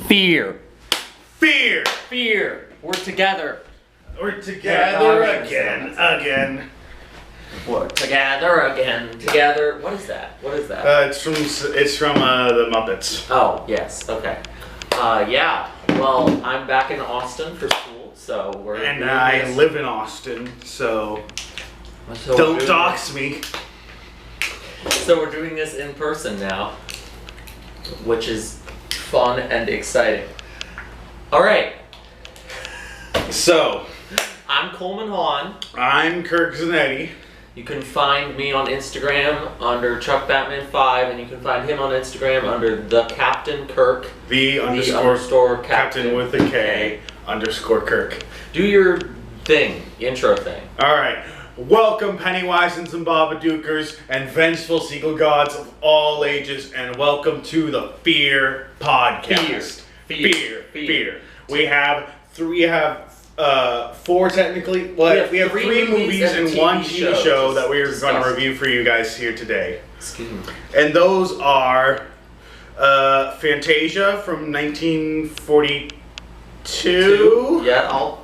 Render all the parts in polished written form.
Fear. Fear. Fear. We're together. We're together again. We're together again. Together. What is that? What is that? It's from the Muppets. Oh, yes. Okay. Yeah. Well, I'm back in Austin for school, so we're. And I live in Austin, so don't dox me. So we're doing this in person now, which is fun and exciting. All right. So, I'm Coleman Hahn. I'm Kirk Zanetti. You can find me on Instagram under ChuckBatman5, and you can find him on Instagram under the Captain Kirk. The underscore Captain with a K underscore Kirk. Do your thing, intro thing. All right. Welcome, Pennywise and Zimbabadookers and vengeful seagull gods of all ages, and welcome to the Fear Podcast. Fear. We have four technically. Well, we have three movies and one TV show that we are going to review for you guys here today. Excuse me. And those are Fantasia from 1942. Yeah,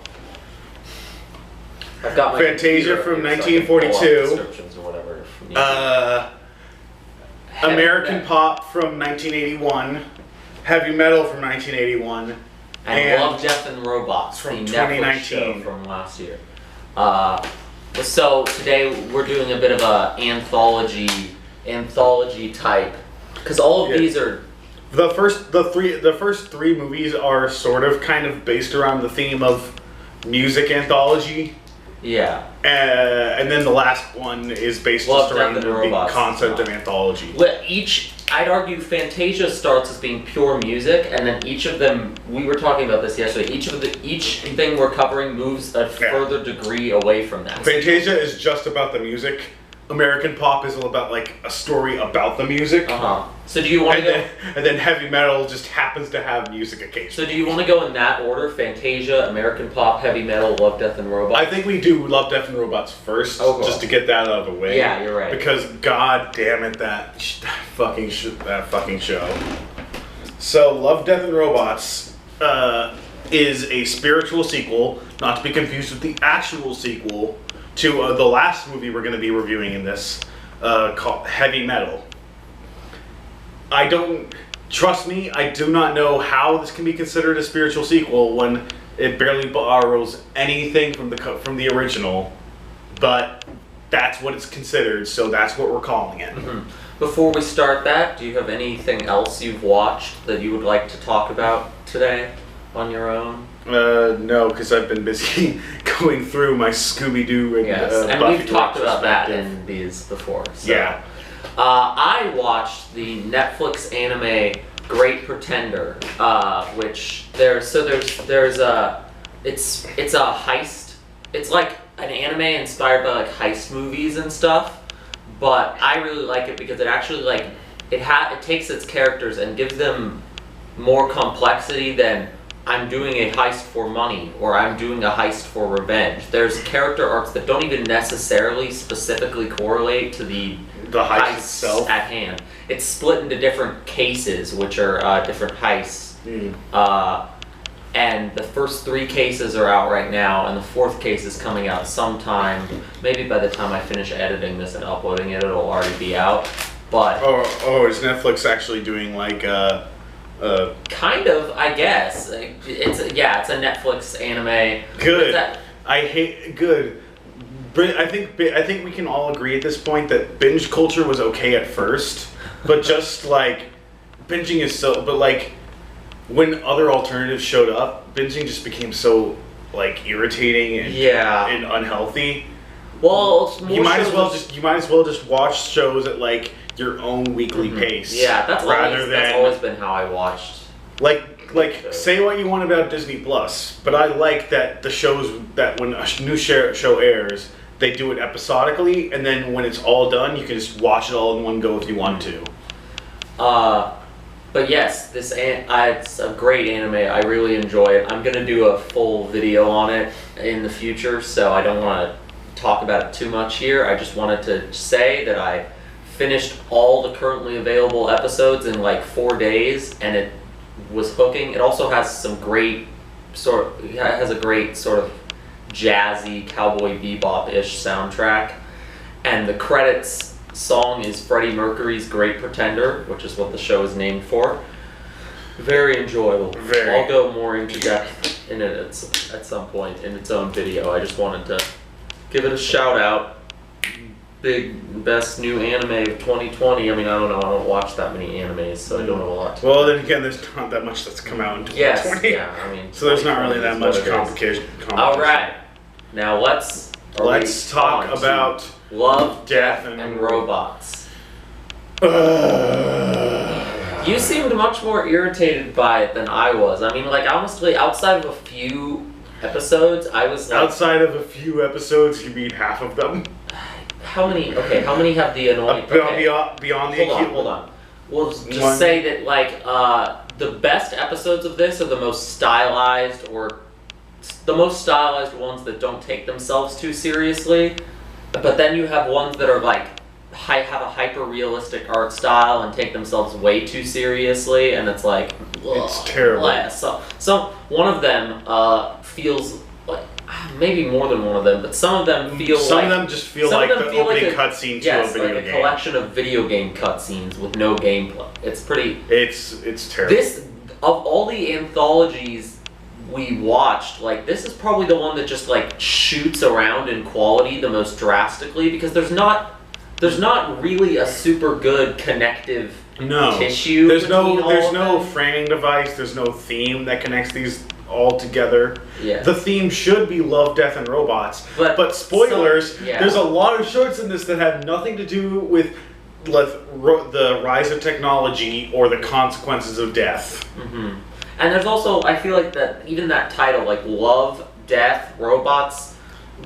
I've got my Fantasia from 1942. Descriptions or whatever. If you need American Pop from 1981. Heavy Metal from 1981. And Love, Death, and Robots from the 2019 Netflix show from last year. So today we're doing a bit of a anthology type, because all of these are the first three movies are sort of kind of based around the theme of music anthology. Yeah. And then the last one is based just around the concept of anthology. I'd argue Fantasia starts as being pure music, and then each of them, we were talking about this yesterday, each thing we're covering moves a further degree away from that. Fantasia is just about the music. American Pop is all about like a story about the music. So do you want to go? And then Heavy Metal just happens to have music occasionally. So do you want to go in that order? Fantasia, American Pop, Heavy Metal, Love, Death, and Robots? I think we do Love, Death, and Robots first, just to get that out of the way. Yeah, you're right. Because god damn it, that fucking show. So Love, Death, and Robots is a spiritual sequel, not to be confused with the actual sequel to the last movie we're going to be reviewing in this, called Heavy Metal. Trust me, I do not know how this can be considered a spiritual sequel when it barely borrows anything from the original, but that's what it's considered, so that's what we're calling it. Mm-hmm. Before we start that, do you have anything else you've watched that you would like to talk about today on your own? No, because I've been busy going through my Scooby-Doo and and Buffy we've talked about that in these before. So. Yeah. I watched the Netflix anime Great Pretender, which it's a heist. It's like an anime inspired by like heist movies and stuff, but I really like it because it actually it takes its characters and gives them more complexity than I'm doing a heist for money or I'm doing a heist for revenge. There's character arcs that don't even necessarily specifically correlate to the heist itself at hand. It's split into different cases, which are different heists. And the first 3 cases are out right now, and the 4th case is coming out sometime. Maybe by the time I finish editing this and uploading it, it'll already be out. But is Netflix actually doing like kind of, I guess. It's a Netflix anime. Good. Good. But I think we can all agree at this point that binge culture was okay at first, but just like binging is so. But like when other alternatives showed up, binging just became so like irritating and unhealthy. Well, you might as well just watch shows at like your own weekly pace. Yeah, that's always been how I watched. Say what you want about Disney Plus, but I like that the shows that when a new show airs, they do it episodically, and then when it's all done, you can just watch it all in one go if you want to. But yes, it's a great anime. I really enjoy it. I'm gonna do a full video on it in the future, so I don't want to talk about it too much here. I just wanted to say that I finished all the currently available episodes in like 4 days, and was hooking. It also has some great it has a great sort of jazzy Cowboy Bebop-ish soundtrack, and the credits song is Freddie Mercury's Great Pretender, which is what the show is named for. Very enjoyable. I'll go more into depth in it at some point in its own video. I just wanted to give it a shout out. Best new anime of 2020. I mean, I don't know. I don't watch that many animes, so I don't know a lot. Well, then again, there's not that much that's come out in 2020. Yes, yeah. I mean, so there's not really that much competition. All right. Now let's talk about Love, Death, and Robots. You seemed much more irritated by it than I was. I mean, like, honestly, outside of a few episodes, I was like... Outside of a few episodes, you mean half of them? How many? Okay, how many have the annoying... Beyond the... Hold on. We'll just say that, like, the best episodes of this are the most stylized, or the most stylized ones that don't take themselves too seriously. But then you have ones that are, like, have a hyper-realistic art style and take themselves way too seriously, and it's like... It's terrible. So one of them feels like... Maybe more than one of them, but some of them feel Some of them just feel like the opening cutscene to a video game. Yes, like a collection of video game cutscenes with no gameplay. It's pretty... It's terrible. Of all the anthologies we watched, like, this is probably the one that just, like, shoots around in quality the most drastically, because there's not really a super good connective tissue. There's no framing device, there's no theme that connects these all together. Yeah. The theme should be Love, Death, and Robots. But spoilers, there's a lot of shorts in this that have nothing to do with the rise of technology or the consequences of death. Mm-hmm. And there's also, I feel like that even that title, like Love, Death, Robots,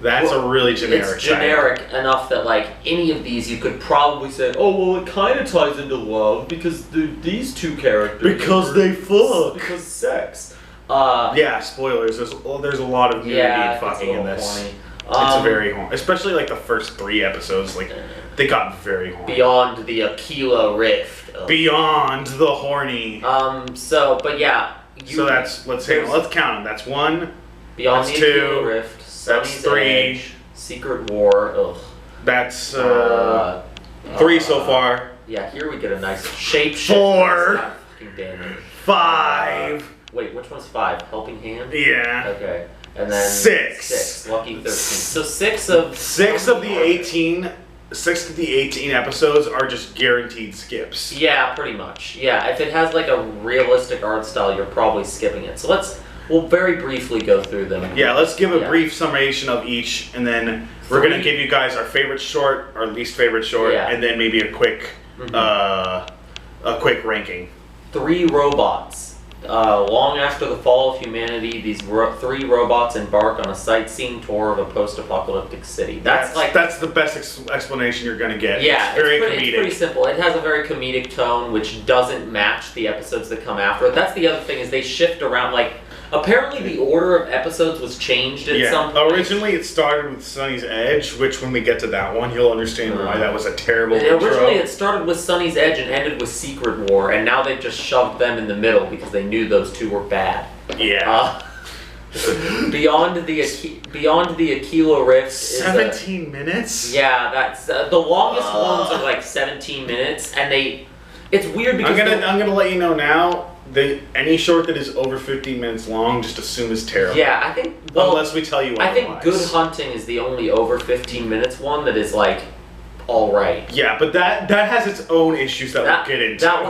that's a really generic It's generic enough that, like, any of these you could probably say, oh, well, it kind of ties into love because these two characters... Because they fuck. Because sex. Yeah, spoilers. There's a lot of nudity and fucking in this. It's very horny. Especially, like, the first 3 episodes, like, they got very horny. Beyond the AQUILA rift. Beyond the horny. But yeah. So let's count them. That's 1. Beyond the AQUILA rift. That's 3. Edge, Secret War. Ugh. That's 3 so far. Yeah, here we get a nice SHAPESHIFTERS. 4. 5. Wait, which one's 5? Helping Hand? Yeah. Okay. And then 6. Lucky 13. So 6 of the 18. 6 of the 18 episodes are just guaranteed skips. Yeah, pretty much. Yeah, if it has like a realistic art style, you're probably skipping it. So we'll very briefly go through them. Yeah, let's give a brief summation of each, and then we're gonna give you guys our favorite short, our least favorite short, and then maybe a quick ranking. 3 robots. Long after the fall of humanity, these 3 robots embark on a sightseeing tour of a post-apocalyptic city. That's the best explanation you're gonna get. Yeah, it's very comedic. It's pretty simple. It has a very comedic tone, which doesn't match the episodes that come after it. That's the other thing, is they shift around. Like, apparently the order of episodes was changed at some point. Originally it started with Sonnie's Edge, which when we get to that one, you'll understand why that was a terrible intro. Originally it started with Sonnie's Edge and ended with Secret War, and now they've just shoved them in the middle because they knew those 2 were bad. Yeah. Beyond the AQUILA rift is 17 minutes? Yeah, that's the longest ones are like 17 minutes, and it's weird because I'm gonna let you know now. Any short that is over 15 minutes long, just assume is terrible. Yeah, I think... unless we tell you otherwise. I think Good Hunting is the only over 15 minutes one that is, like, alright. Yeah, but that has its own issues that we'll get into. That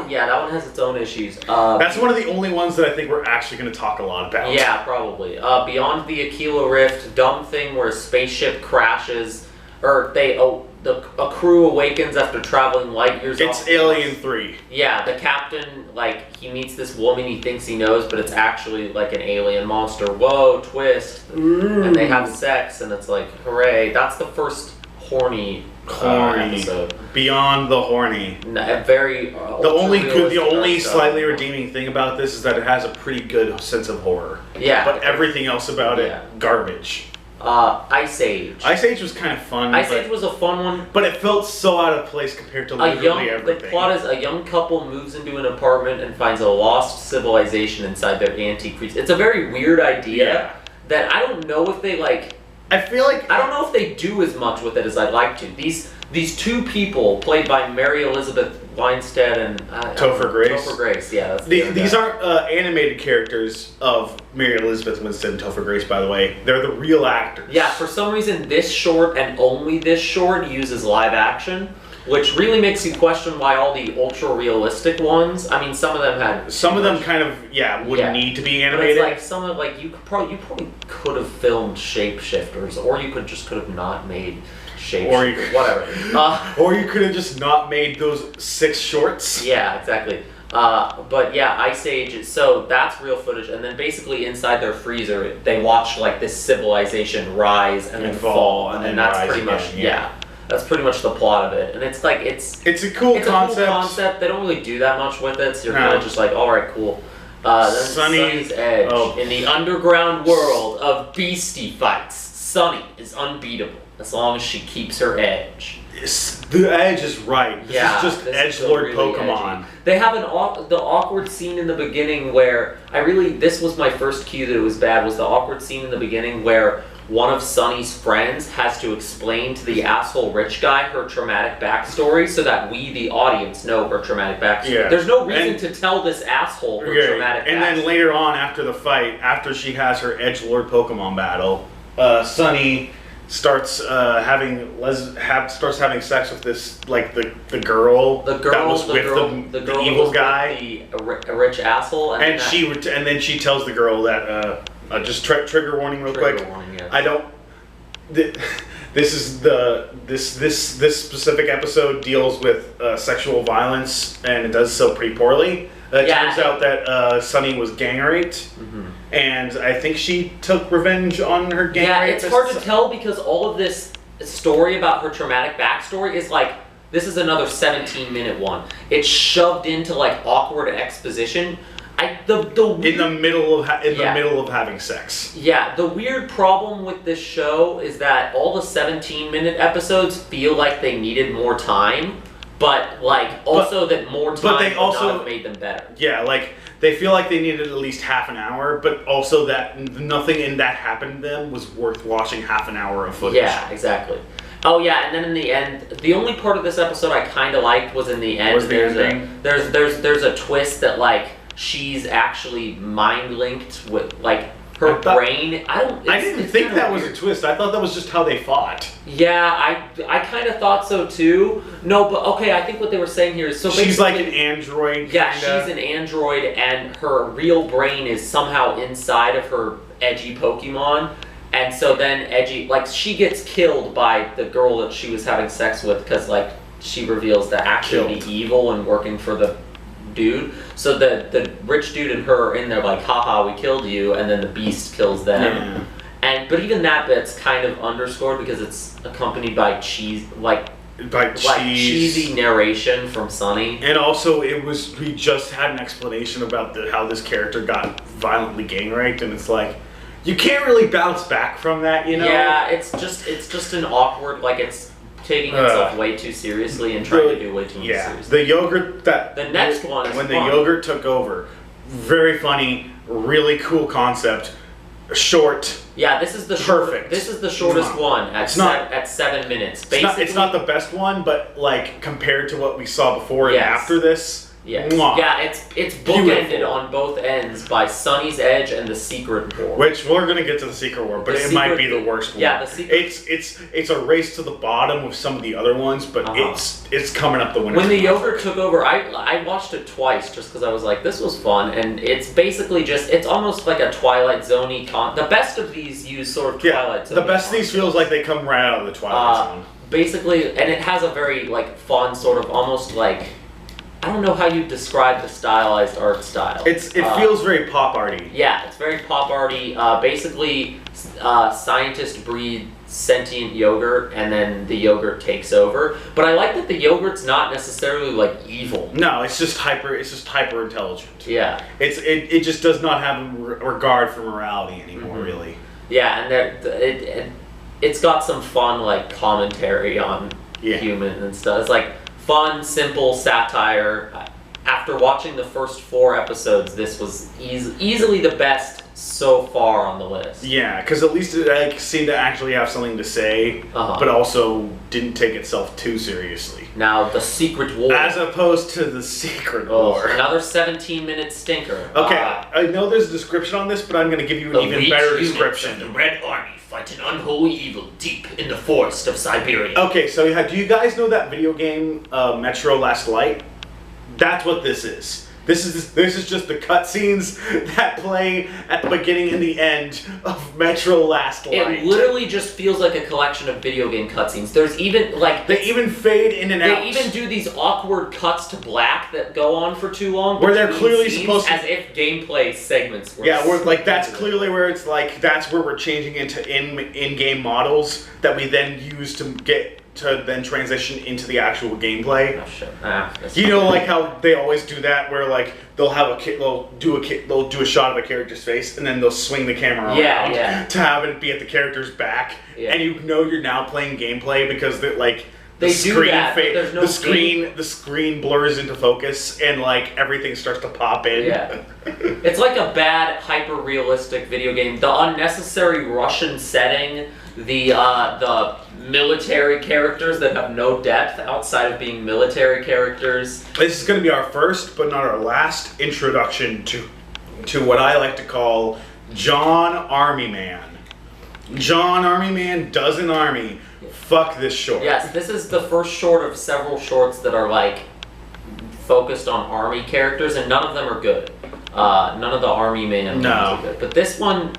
one has its own issues. That's one of the only ones that I think we're actually going to talk a lot about. Yeah, probably. Beyond the AQUILA rift, dumb thing where a spaceship crashes, or a crew awakens after traveling light years. It's Alien 3. Yeah, the captain, like, he meets this woman he thinks he knows, but it's actually like an alien monster. Whoa, twist. And they have sex, and it's like, hooray. That's the first horny episode. Beyond the horny. The only slightly redeeming thing about this is that it has a pretty good sense of horror. Yeah. But everything else about it, garbage. Ice Age. Ice Age was kind of fun. Ice Age was a fun one. But it felt so out of place compared to literally everything. The plot is a young couple moves into an apartment and finds a lost civilization inside their antique creatures. It's a very weird idea that I don't know if they like... I feel like... I don't know if they do as much with it as I'd like to. These two people, played by Mary Elizabeth Winstead and... Topher Grace. Topher Grace, yeah. These aren't animated characters of Mary Elizabeth Winstead and Topher Grace, by the way. They're the real actors. Yeah, for some reason, this short and only this short uses live action, which really makes you question why all the ultra-realistic ones... I mean, some of them had... Some of them kind of, would need to be animated. But it's like, some of, like, you probably could have filmed Shapeshifters, or you could have not made... Or you whatever. Or you could have just not made those 6 shorts. Yeah, exactly. But yeah, Ice Age. So that's real footage, and then basically inside their freezer, they watch like this civilization rise and then fall, and then that's pretty much that's pretty much the plot of it. And it's like it's a cool concept. A cool concept. They don't really do that much with it, so you're kind of just like, all right, cool. Then Sonnie's Edge in the underground world of beastie fights. Sonnie is unbeatable. As long as she keeps her edge. The edge is right. This is just edgelord really Pokemon. Edgy. They have the awkward scene in the beginning where this was my first cue that it was bad, was the awkward scene in the beginning where one of Sonnie's friends has to explain to the asshole rich guy her traumatic backstory so that we, the audience, know her traumatic backstory. Yeah. There's no reason to tell this asshole her traumatic backstory. And then later on, after the fight, after she has her edgelord Pokemon battle, Sonnie starts having sex with this the girl that was with the evil guy, a rich asshole, and then she tells the girl that just trigger warning real quick. Warning, I don't. This specific episode deals with sexual violence, and it does so pretty poorly. It turns out that Sonnie was gang raped, and I think she took revenge on her gang rapist. It's hard to tell because all of this story about her traumatic backstory is like, this is another 17-minute one. It's shoved into like awkward exposition. In the middle of having sex. Yeah, the weird problem with this show is that all the 17-minute episodes feel like they needed more time. But that more time would not have made them better. Yeah, like they feel like they needed at least half an hour, but also that nothing in that happened to them was worth watching half an hour of footage. Yeah, exactly. Oh yeah, and then in the end, the only part of this episode I kind of liked was in the end. There's a twist that like she's actually mind linked with like. Her brain, I didn't think that was a twist. I thought that was just how they fought. Yeah, I kind of thought so too. No, but okay, I think what they were saying here is she's like an android. Yeah, she's an android, and her real brain is somehow inside of her edgy Pokemon, and so then she gets killed by the girl that she was having sex with because like she reveals to actually be evil and working for the dude. So the rich dude and her are in there like, haha, we killed you, and then the beast kills them. Yeah. But even that bit's kind of underscored because it's accompanied by cheesy narration from Sonnie. And also we just had an explanation about how this character got violently gang raped, and it's like you can't really bounce back from that, you know? Yeah, it's just an awkward, like it's taking itself way too seriously and trying to do way too much seriously. The yogurt the next one is when the yogurt took over. Very funny, really cool concept. Short. Yeah, this is the perfect. This is the shortest one at 7 minutes. Basically, it's not the best one, but like compared to what we saw before and after this. Yeah, it's bookended on both ends by Sonnie's Edge and the Secret War. Which we're gonna get to the Secret War, but it might be the worst one. Yeah, the Secret. It's a race to the bottom with some of the other ones, but it's coming up the winner. When the yogurt took over, I watched it twice just because I was like, this was fun, and it's basically it's almost like a Twilight Zone-y the best of these use sort of Twilight Zone. The best of these feels like they come right out of the Twilight Zone. Basically, and it has a very like fun sort of almost like. I don't know how you describe the stylized art style. It feels very pop arty. Yeah, it's very pop arty. Basically, scientists breed sentient yogurt, and then the yogurt takes over. But I like that the yogurt's not necessarily like evil. No, it's just hyper intelligent. Yeah. It just does not have a regard for morality anymore, really. Yeah, and it's got some fun like commentary on humans and stuff. It's like fun, simple satire. After watching the first 4 episodes, this was easily the best so far on the list. Yeah, because at least it seemed to actually have something to say, but also didn't take itself too seriously. Now, The Secret War. As opposed to The Secret War. Another 17-minute stinker. Okay, I know there's a description on this, but I'm going to give you an even better description. The Red Army fight an unholy evil deep in the forest of Siberia. Okay, so do you guys know that video game, Metro Last Light? That's what this is. This is just the cutscenes that play at the beginning and the end of Metro Last Light. It literally just feels like a collection of video game cutscenes. There's even like they even fade in and out. They even do these awkward cuts to black that go on for too long. Where they're clearly supposed to, as if gameplay segments were. Yeah, we're like that's clearly where it's like that's where we're changing into in-game models that we then use to then transition into the actual gameplay. Oh, sure. You know, like how they always do that, where like they'll do a shot of a character's face, and then they'll swing the camera around to have it be at the character's back, and you know you're now playing gameplay because the screen blurs into focus and like everything starts to pop in. Yeah, it's like a bad hyper-realistic video game. The unnecessary Russian setting, the military characters that have no depth outside of being military characters. This is going to be our first, but not our last, introduction to what I like to call John Army Man. John Army Man does an army. Fuck this short. Yes, this is the first short of several shorts that are like focused on army characters, and none of them are good. None of the Army Man ones are good. But this one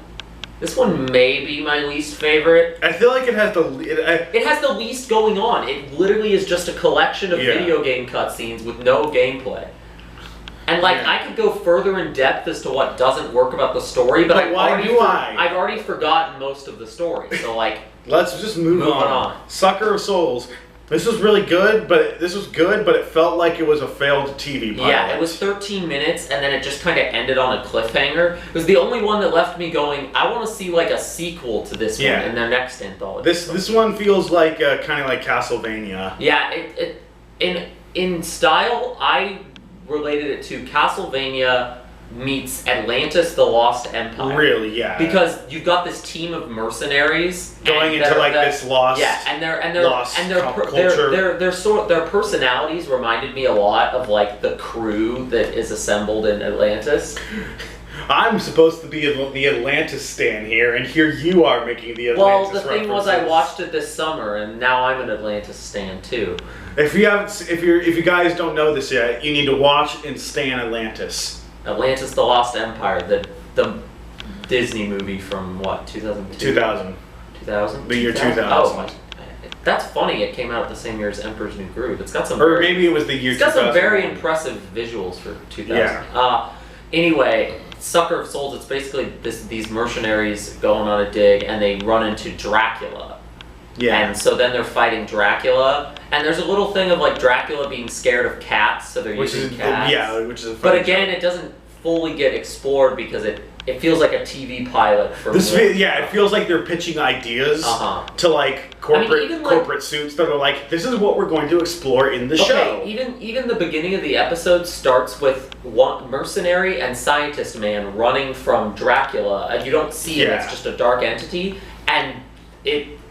may be my least favorite. I feel like it has it has the least going on. It literally is just a collection of video game cutscenes with no gameplay. And like I could go further in depth as to what doesn't work about the story, but I've already forgotten most of the story. So like let's just move on. Sucker of Souls. This was really good, but it felt like it was a failed TV pilot. Yeah, it was 13 minutes, and then it just kind of ended on a cliffhanger. It was the only one that left me going, I want to see like a sequel to this one in their next anthology. This one feels like kind of like Castlevania. Yeah, in style, I related it to Castlevania meets Atlantis: The Lost Empire. Really, yeah. Because you've got this team of mercenaries going into like this lost, their personalities reminded me a lot of like the crew that is assembled in Atlantis. I'm supposed to be the Atlantis stan here, and here you are making the Atlantis Well, the thing references. was, I watched it this summer, and now I'm an Atlantis stan too. If you guys don't know this yet, you need to watch and stan Atlantis. Atlantis: The Lost Empire, the Disney movie from what, 2002? 2000. 2000? The year 2000. Oh, that's funny. It came out the same year as Emperor's New Groove. It's got some. Or maybe it was the year 2000. It's got some very impressive visuals for 2000. Yeah. Anyway, Sucker of Souls. It's basically these mercenaries going on a dig, and they run into Dracula. Yeah. And so then they're fighting Dracula, and there's a little thing of like Dracula being scared of cats, so they're using cats. Yeah, which is a But again, it doesn't fully get explored because it feels like a TV pilot for it feels like they're pitching ideas to like corporate suits that are like, this is what we're going to explore in the show. Even the beginning of the episode starts with one mercenary and scientist man running from Dracula, and you don't see it. It's just a dark entity, and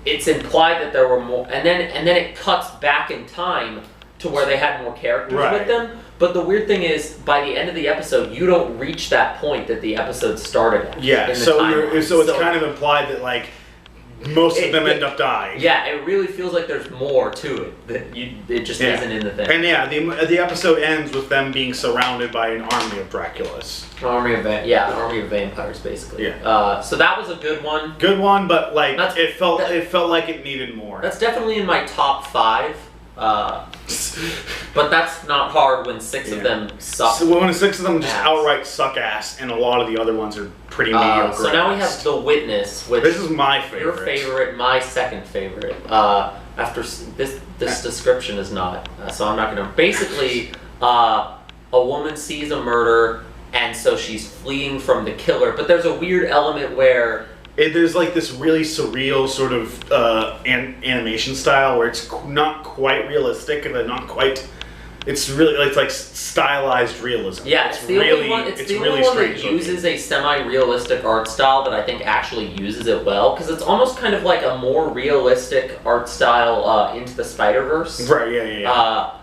it's implied that there were more, and then it cuts back in time to where they had more characters with them. But the weird thing is, by the end of the episode, you don't reach that point that the episode started at. Yeah, so it's kind of implied that like most of them end up dying. Yeah, it really feels like there's more to it that it just isn't in the thing. And the episode ends with them being surrounded by an army of Draculas. An army of vampires, basically. Yeah. So that was a good one. Good one, but like it felt like it needed more. That's definitely in my top 5. But that's not hard when 6 of them suck. So when 6 of them just outright suck ass, and a lot of the other ones are pretty mediocre. So now we have The Witness, which this is my favorite. Your favorite, my second favorite. After this description is not, so I'm not gonna. Basically, a woman sees a murder, and so she's fleeing from the killer. But there's a weird element where there's like this really surreal sort of animation style where it's not quite realistic and not quite. It's really it's like stylized realism. Yeah, it's the only one. It's the only one that uses a semi-realistic art style that I think actually uses it well, because it's almost kind of like a more realistic art style Into the Spider-Verse. Right. Yeah.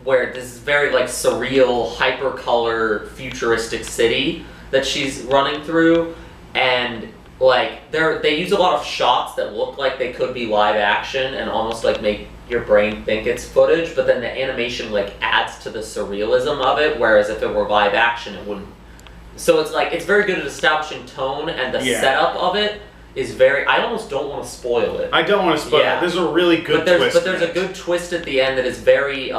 Where this is very like surreal, hyper-color, futuristic city that she's running through, and like they use a lot of shots that look like they could be live action and almost like make your brain think it's footage, but then the animation like adds to the surrealism of it, whereas if it were live action it wouldn't. So it's like, it's very good at establishing tone, and the setup of it is very, I almost don't want to spoil it. I don't want to spoil it. There's a really good twist. But there's a good twist at the end that is very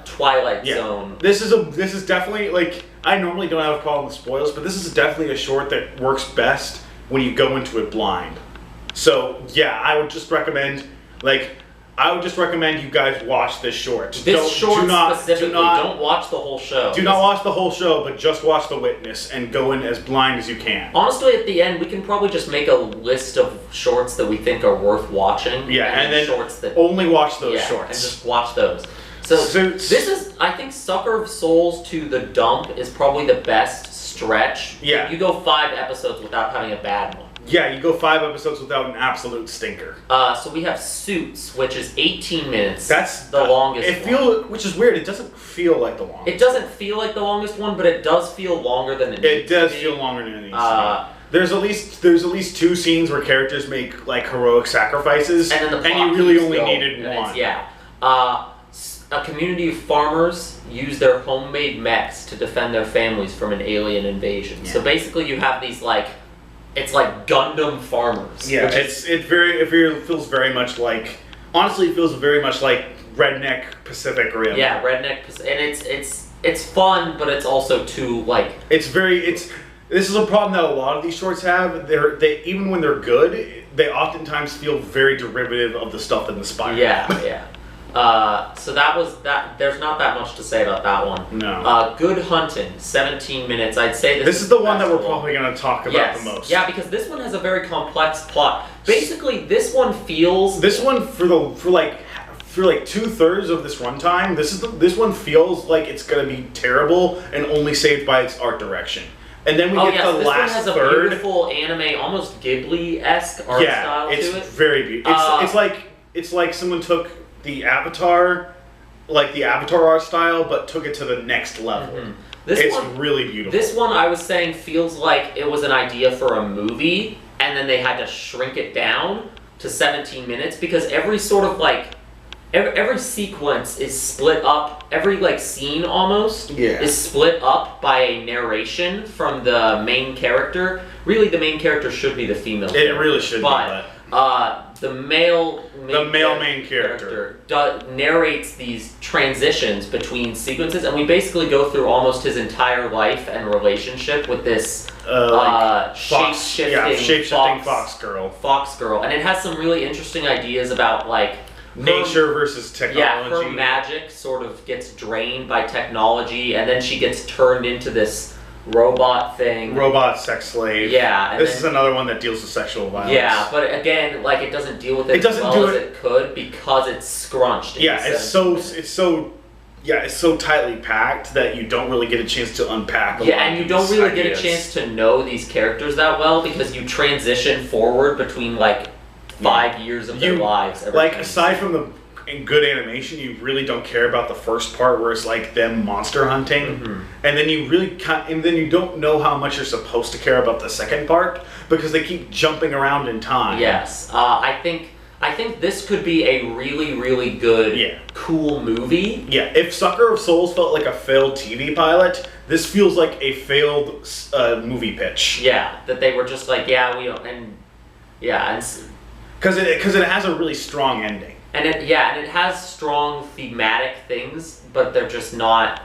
Twilight Zone. This is definitely, like, I normally don't have a problem with spoils, but this is definitely a short that works best when you go into it blind. So yeah, I would just recommend, you guys watch this short. Specifically, don't watch the whole show. Do not watch the whole show, but just watch The Witness and go in as blind as you can. Honestly, at the end, we can probably just make a list of shorts that we think are worth watching. Yeah, and then shorts that only watch those shorts. And just watch those. So this is, I think, Sucker of Souls to The Dump is probably the best stretch. Yeah. You go 5 episodes without having a bad one. Yeah, you go 5 episodes without an absolute stinker. So we have Suits, which is 18 minutes. That's the longest which is weird, it doesn't feel like the longest. It doesn't feel like the longest one, but it does feel longer than it needs to be. It does feel longer than it needs to be. There's at least 2 scenes where characters make like heroic sacrifices, and you really only needed one. A community of farmers use their homemade mechs to defend their families from an alien invasion. Yeah. So basically you have these it's like Gundam farmers. Yeah, it feels very much like, honestly, it feels very much like redneck Pacific Rim. Yeah, redneck Pacific, and it's fun, but it's also too like. This is a problem that a lot of these shorts have. They even when they're good, they oftentimes feel very derivative of the stuff that inspired them. Yeah. So that was that. There's not that much to say about that one. No. Good Hunting, 17 minutes. I'd say this is the one that we're probably going to talk about the most. Yeah, because this one has a very complex plot. Basically, this one feels. This one for like 2/3 of this runtime, this one feels like it's going to be terrible and only saved by its art direction. And then we get the last third. This one has a beautiful anime, almost Ghibli-esque art style to it. Yeah, it's very beautiful. It's like someone took the Avatar art style, but took it to the next level. Mm-hmm. It's really beautiful. This one, I was saying, feels like it was an idea for a movie, and then they had to shrink it down to 17 minutes, because every sort of every sequence is split up. Every scene almost is split up by a narration from the main character. Really, the main character should be the female. It really should be. The male main character narrates these transitions between sequences, and we basically go through almost his entire life and relationship with this shape-shifting fox girl, and it has some really interesting ideas about nature versus technology. Yeah, her magic sort of gets drained by technology, and then she gets turned into this robot thing. Robot sex slave. Yeah. This is another one that deals with sexual violence. Yeah, but again, it doesn't deal with it as well as it could, because it's scrunched. Yeah, it's so tightly packed that you don't really get a chance to unpack and you don't really get a chance to know these characters that well, because you transition forward between 5 years of their lives. Aside from the good animation, you really don't care about the first part where it's them monster hunting, and then you don't know how much you're supposed to care about the second part, because they keep jumping around in time. Yes, I think this could be a really, really good, cool movie. Yeah, if Sucker of Souls felt like a failed TV pilot, this feels like a failed movie pitch. Yeah, that they were just because it has a really strong ending. And it has strong thematic things, but they're just not.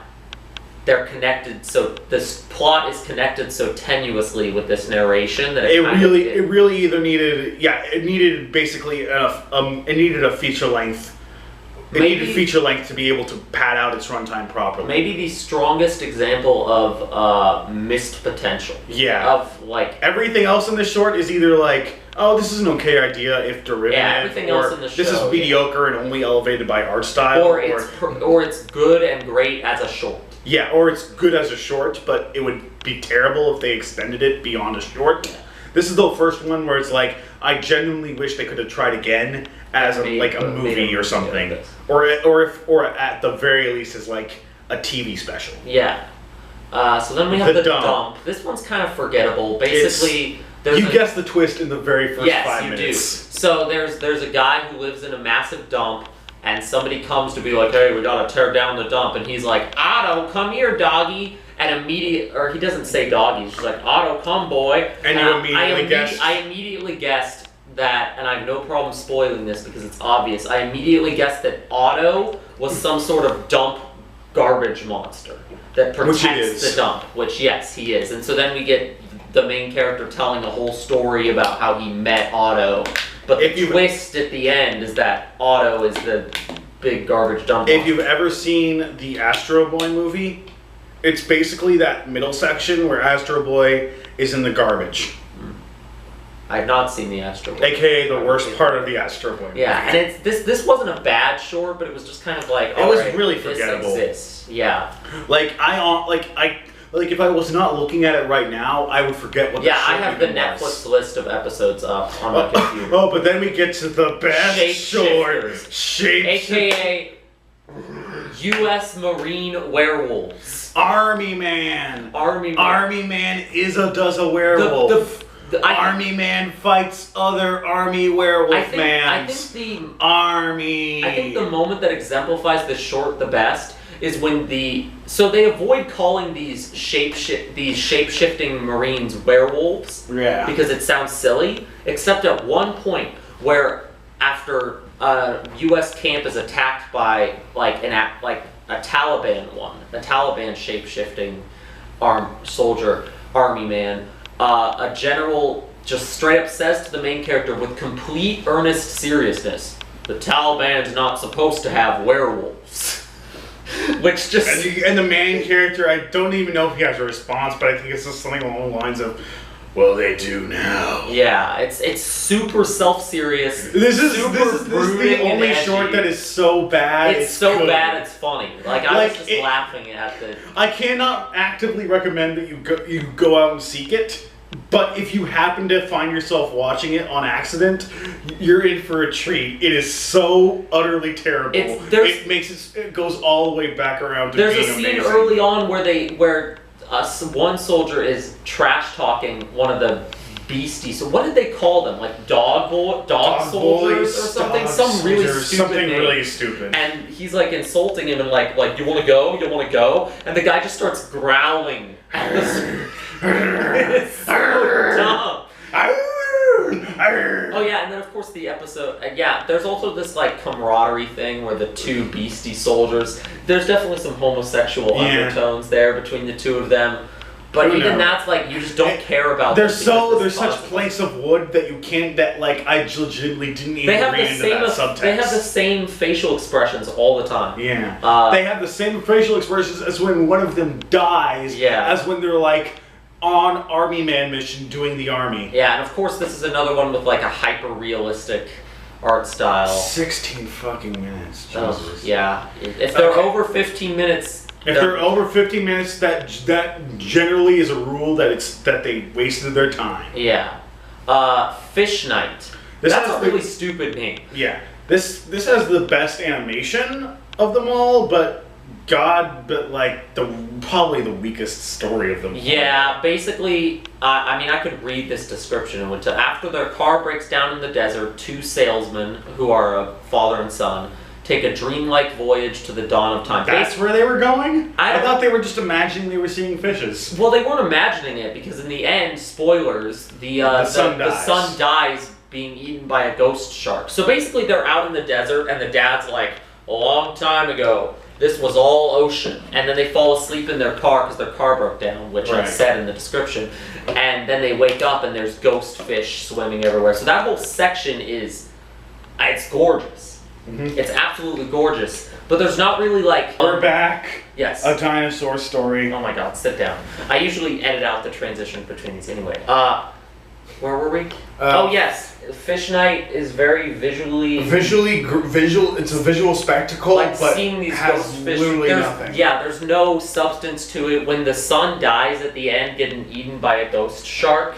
They're connected. So this plot is connected so tenuously with this narration that it really either needed basically it needed a feature length It needed feature length to be able to pad out its runtime properly. Maybe the strongest example of missed potential. Yeah. Of like everything else in this short is either like, oh, this is an okay idea if derivative, yeah, everything else in the show, this is mediocre and only elevated by art style, or it's good and great as a short. Yeah, or it's good as a short, but it would be terrible if they extended it beyond a short. Yeah. This is the first one where it's like, I genuinely wish they could have tried again as a movie or something, or at the very least as like a TV special. Yeah. So then we have the dump. This one's kind of forgettable. Basically, you guessed the twist in the very first 5 minutes. Yes, you do. So there's a guy who lives in a massive dump, and somebody comes to be like, hey, we gotta tear down the dump, and he's like, Otto, come here, doggy. And he doesn't say doggy, he's just like, Otto, come boy. And you immediately guessed. I immediately guessed that, and I have no problem spoiling this because it's obvious, I immediately guessed that Otto was some sort of dump garbage monster that protects the dump, which yes, he is. And so then we get the main character telling a whole story about how he met Otto, but the twist at the end is that Otto is the big garbage dump monster. If you've ever seen the Astro Boy movie, it's basically that middle section where Astro Boy is in the garbage. I have not seen the Astro Boy. AKA the worst part of the Astro Boy movie. Yeah, and it's this wasn't a bad short, but it was just kind of like, it was really forgettable. This exists. Yeah. Like if I was not looking at it right now, I would forget what. Yeah, I have the Netflix list of episodes up on my computer. Oh, but then we get to the best short, AKA U.S. Marine Werewolves. Army Man. Army Man does a werewolf. Army Man fights other army werewolf man. I think the moment that exemplifies this short the best is when so they avoid calling these shape-shifting Marines werewolves. Yeah. Because it sounds silly, except at one point where after U.S. camp is attacked by a Taliban shape-shifting army man, a general just straight up says to the main character with complete earnest seriousness, the Taliban's not supposed to have werewolves. Which just... And the main character, I don't even know if he has a response, but I think it's just something along the lines of, well, they do now. Yeah, it's super self-serious. This is the only short that is so bad. It's so bad it's funny. I was just laughing at the... I cannot actively recommend that you go out and seek it, but if you happen to find yourself watching it on accident, you're in for a treat. It is so utterly terrible. It goes all the way back around to being amazing. There's a scene early on where one soldier is trash talking one of the beasties. So what did they call them? Like dog soldiers or something? Something really stupid. And he's like insulting him and like you want to go? You want to go? And the guy just starts growling. It's so dumb. Oh yeah, and then of course the episode, there's also this like camaraderie thing where the two beastie soldiers, there's definitely some homosexual undertones there between the two of them, but even that's like, you just don't care about them. There's such planks of wood that you can't, I legitimately didn't even read into that subtext. They have the same facial expressions all the time. Yeah. They have the same facial expressions as when one of them dies, as when they're like, on Army Man mission doing the army. Yeah, and of course this is another one with like a hyper-realistic art style. 16 fucking minutes. Jesus. Yeah. If they're over 15 minutes... If they're over 15 minutes, that generally is a rule that they wasted their time. Yeah. Fish Night. That's a really stupid name. Yeah. This has the best animation of them all, but like probably the weakest story of them. Yeah, basically, I could read this description. After their car breaks down in the desert, two salesmen, who are a father and son, take a dreamlike voyage to the dawn of time. That's where they were going? I thought they were just imagining they were seeing fishes. Well, they weren't imagining it, because in the end, spoilers, the son dies being eaten by a ghost shark. So basically, they're out in the desert, and the dad's like, a long time ago, this was all ocean. And then they fall asleep in their car because their car broke down, which I said in the description. And then they wake up and there's ghost fish swimming everywhere. So that whole section it's gorgeous. It's absolutely gorgeous, but there's not really like... We're back. Yes. A dinosaur story. Oh my god, sit down. I usually edit out the transition between these anyway. Where were we? Oh yes, Fish Night is very visually... It's a visual spectacle, like but seeing these has ghost fish. literally nothing. Yeah, there's no substance to it. When the sun dies at the end getting eaten by a ghost shark,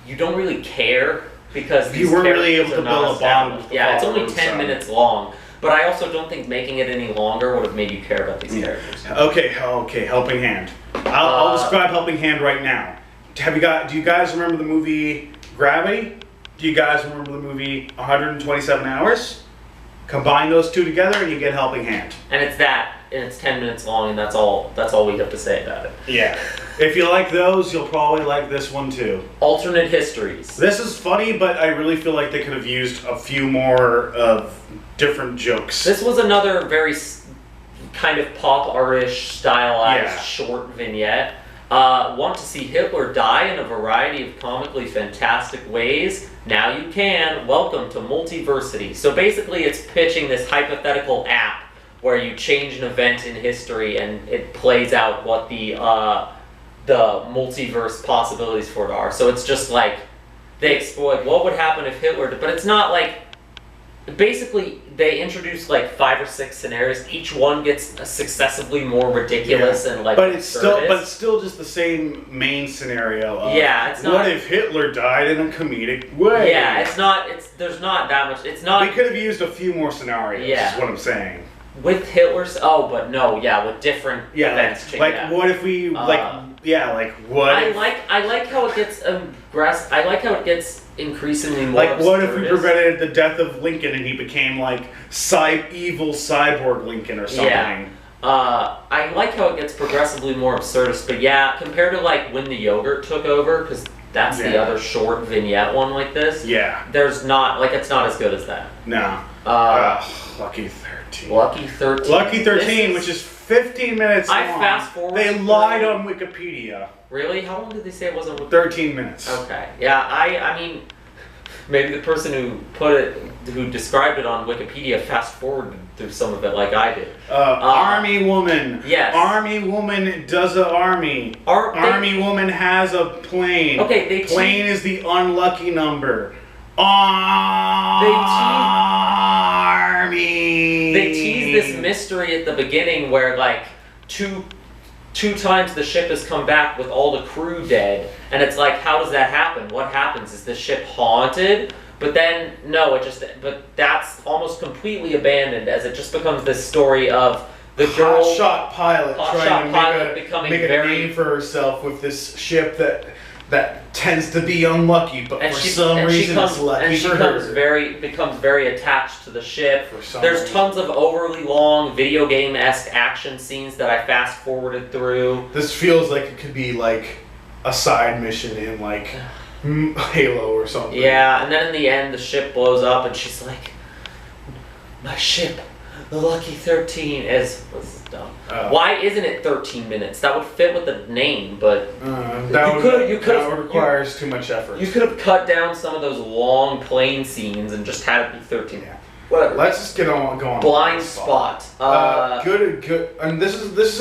you don't really care. Because you weren't really able to build a bond with the Yeah, it's only 10 so. minutes long. But I also don't think making it any longer would have made you care about these characters. Okay, Helping Hand. I'll describe Helping Hand right now. Do you guys remember the movie Gravity? Do you guys remember the movie 127 Hours? Combine those two together and you get Helping Hand. And it's 10 minutes long, and that's all we have to say about it. Yeah. If you like those, you'll probably like this one too. Alternate histories. This is funny, but I really feel like they could have used a few more of different jokes. This was another very kind of pop art-ish stylized short vignette. Want to see Hitler die in a variety of comically fantastic ways? Now you can. Welcome to Multiversity. So basically it's pitching this hypothetical app where you change an event in history and it plays out what the multiverse possibilities for it are. So it's just like they explore what would happen if Hitler did, but it's not like, basically they introduce like 5 or 6 scenarios. Each one gets successively more ridiculous and like but it's still just the same main scenario of it's not, what if Hitler died in a comedic way? Yeah, there's not that much. It's not. They could have used a few more scenarios. Yeah. Is what I'm saying. With Hitler's, with different events. What if we what? I like how it gets I like how it gets increasingly more. Like what if we prevented the death of Lincoln and he became like evil cyborg Lincoln or something? Yeah. I like how it gets progressively more absurdist, but yeah, compared to like when the yogurt took over, because that's the other short vignette one like this. Yeah. There's not it's not as good as that. No. Lucky 13. Lucky 13. Lucky 13, which is 15 minutes long. I fast forward. They lied on Wikipedia. Really? How long did they say it was on Wikipedia? 13 minutes. Okay. Yeah, I mean, maybe the person who described it on Wikipedia fast forwarded through some of it like I did. Army woman. Yes. Army woman does a army. Army woman has a plane. Okay, plane is the unlucky number. They tease this mystery at the beginning where like two times the ship has come back with all the crew dead, and it's like, how does that happen? What happens? Is the ship haunted? But then no, but that's almost completely abandoned as it just becomes this story of the girl hotshot pilot trying to make a name for herself with this ship that tends to be unlucky, but for some reason it's lucky for her. Becomes very attached to the ship. There's tons of overly long video game-esque action scenes that I fast forwarded through. This feels like it could be like a side mission in like Halo or something. Yeah, and then in the end the ship blows up and she's like, my ship, the Lucky 13 is dumb. Why isn't it 13 minutes? That would fit with the name, but that requires too much effort. You could have cut down some of those long plane scenes and just had it be 13. Yeah. Whatever. Let's just go on. Blind Spot. Good. And this is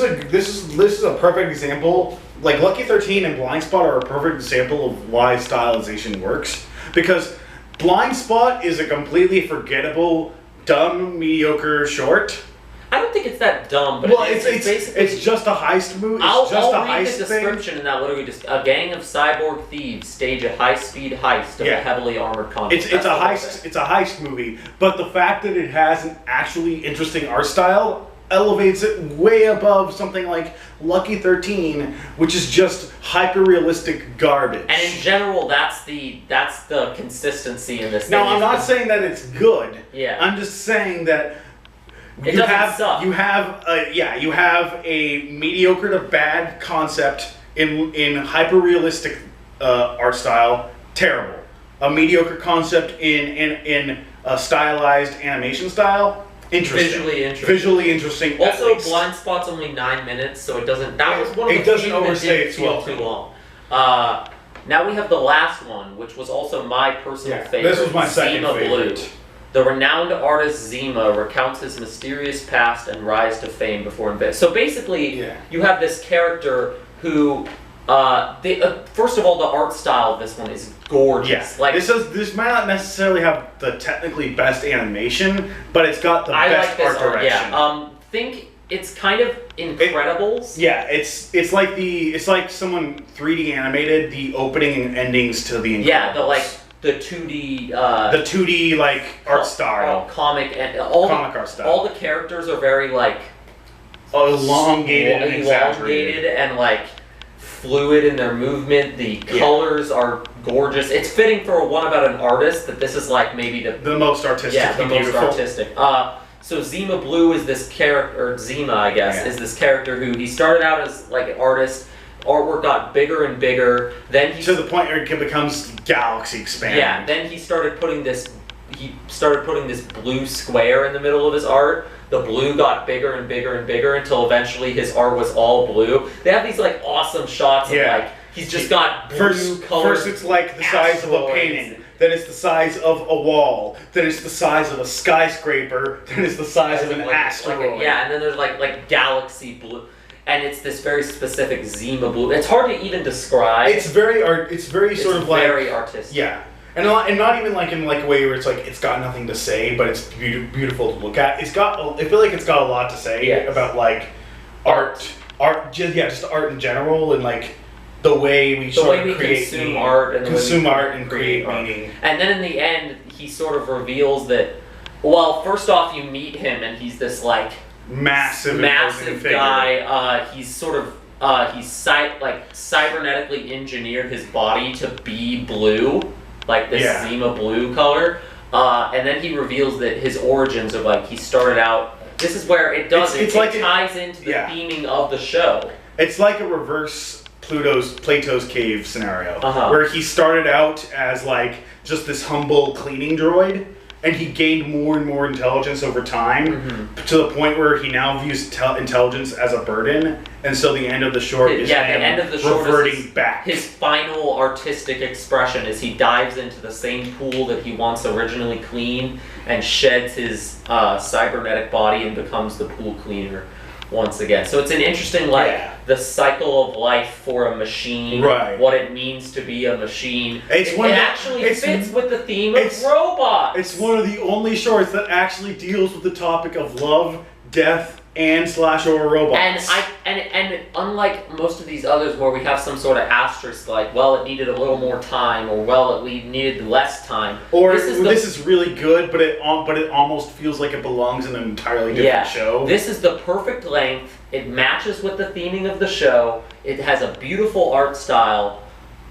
a perfect example. Like Lucky 13 and Blind Spot are a perfect example of why stylization works, because Blind Spot is a completely forgettable, dumb, mediocre short. I don't think it's that dumb, but it's basically it's just a heist movie. I'll read the description in that literally just a gang of cyborg thieves stage a high-speed heist of a heavily armored convoy. It's a heist movie, but the fact that it has an actually interesting art style elevates it way above something like Lucky 13, which is just hyper-realistic garbage. And in general, that's the consistency in this thing. Now, I'm not saying that it's good. Yeah. I'm just saying that it doesn't suck. You have a mediocre to bad concept in hyper-realistic art style, terrible. A mediocre concept in a stylized animation style, interesting. Visually interesting. Also, Blind Spot's only 9 minutes, so it doesn't. That was one of the doesn't few that overstay didn't its feel welcome. too long. Now we have the last one, which was also my personal favorite. This was my second ZIMA favorite. The renowned artist Zima recounts his mysterious past and rise to fame before invading. So basically, you have this character who, first of all, the art style of this one is gorgeous. Yeah. Like this might not necessarily have the technically best animation, but it's got the best art direction. Yeah. Think it's kind of Incredibles. It's like someone 3D animated the opening and endings to the Incredibles. Yeah, the 2D like art style, comic and comic art style. All the characters are very like elongated and like fluid in their movement. The colors are gorgeous. It's fitting for one about an artist that this is like maybe the most artistic. Yeah, the most artistic. So Zima Blue is this character, or Zima, I guess, is this character who he started out as like an artist. Artwork got bigger and bigger. Then to the point where it becomes galaxy expanding. Yeah. Then he started putting this. He started putting this blue square in the middle of his art. The blue got bigger and bigger and bigger until eventually his art was all blue. They have these like awesome shots of like he's just got blue colors. First it's like the size of a painting. Then it's the size of a wall. Then it's the size of a skyscraper. Then it's the size of an asteroid. And then there's like galaxy blue. And it's this very specific Zima blue. It's hard to even describe. It's very sort of like very artistic. Yeah, and not even like in like a way where it's like it's got nothing to say, but it's beautiful to look at. It's got. I feel like it's got a lot to say about like art, just art in general, and like the way we consume art and create meaning. And then in the end, he sort of reveals that. Well, first off, you meet him, and he's this like. Massive guy. He's sort of he's cybernetically engineered his body to be blue, like this Zima blue color. And then he reveals that his origins are like he started out. This is where it does it ties into the theming of the show. It's like a reverse Plato's cave scenario, where he started out as like just this humble cleaning droid. And he gained more and more intelligence over time, to the point where he now views intelligence as a burden. And so the end of the short is reverting back. His final artistic expression is he dives into the same pool that he once originally cleaned and sheds his cybernetic body and becomes the pool cleaner once again. So it's an interesting the cycle of life for a machine, what it means to be a machine. It actually fits with the theme of robots. It's one of the only shorts that actually deals with the topic of love, death, and /or robots. And unlike most of these others where we have some sort of asterisk like, well, it needed a little more time, or well, it needed less time. Or this is really good, but it almost feels like it belongs in an entirely different show. This is the perfect length. It matches with the theming of the show. It has a beautiful art style.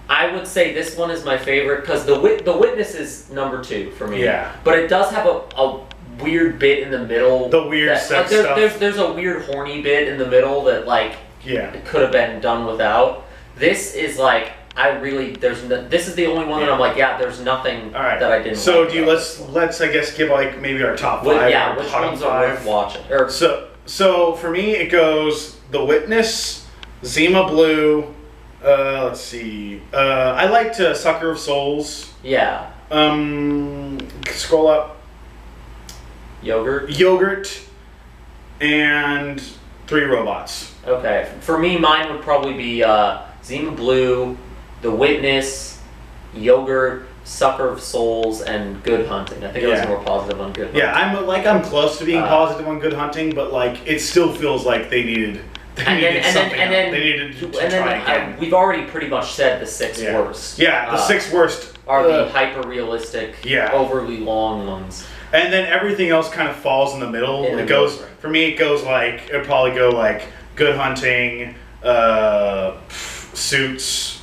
I would say this one is my favorite because the Witness is number 2 for me. Yeah. But it does have a weird bit in the middle. The weird sex stuff. There's a weird horny bit in the middle that like it could have been done without. This is like this is the only one that I'm like there's nothing that I didn't. So like let's I guess give like maybe our top 5. Which ones are worth watching? So for me it goes The Witness, Zima Blue. Let's see. I liked Sucker of Souls. Yeah. Scroll up. Yogurt. And 3 robots. Okay. For me, mine would probably be Zima Blue, The Witness, Yogurt, Sucker of Souls, and Good Hunting. I think I was more positive on Good Hunting. Yeah, I'm close to being positive on Good Hunting, but like it still feels like they needed something else. They needed to try again. We've already pretty much said the 6 worst. Yeah, the 6 worst are the hyper-realistic, overly long ones. And then everything else kind of falls in the middle. For me, it goes like, it'd probably go like Good Hunting, Suits,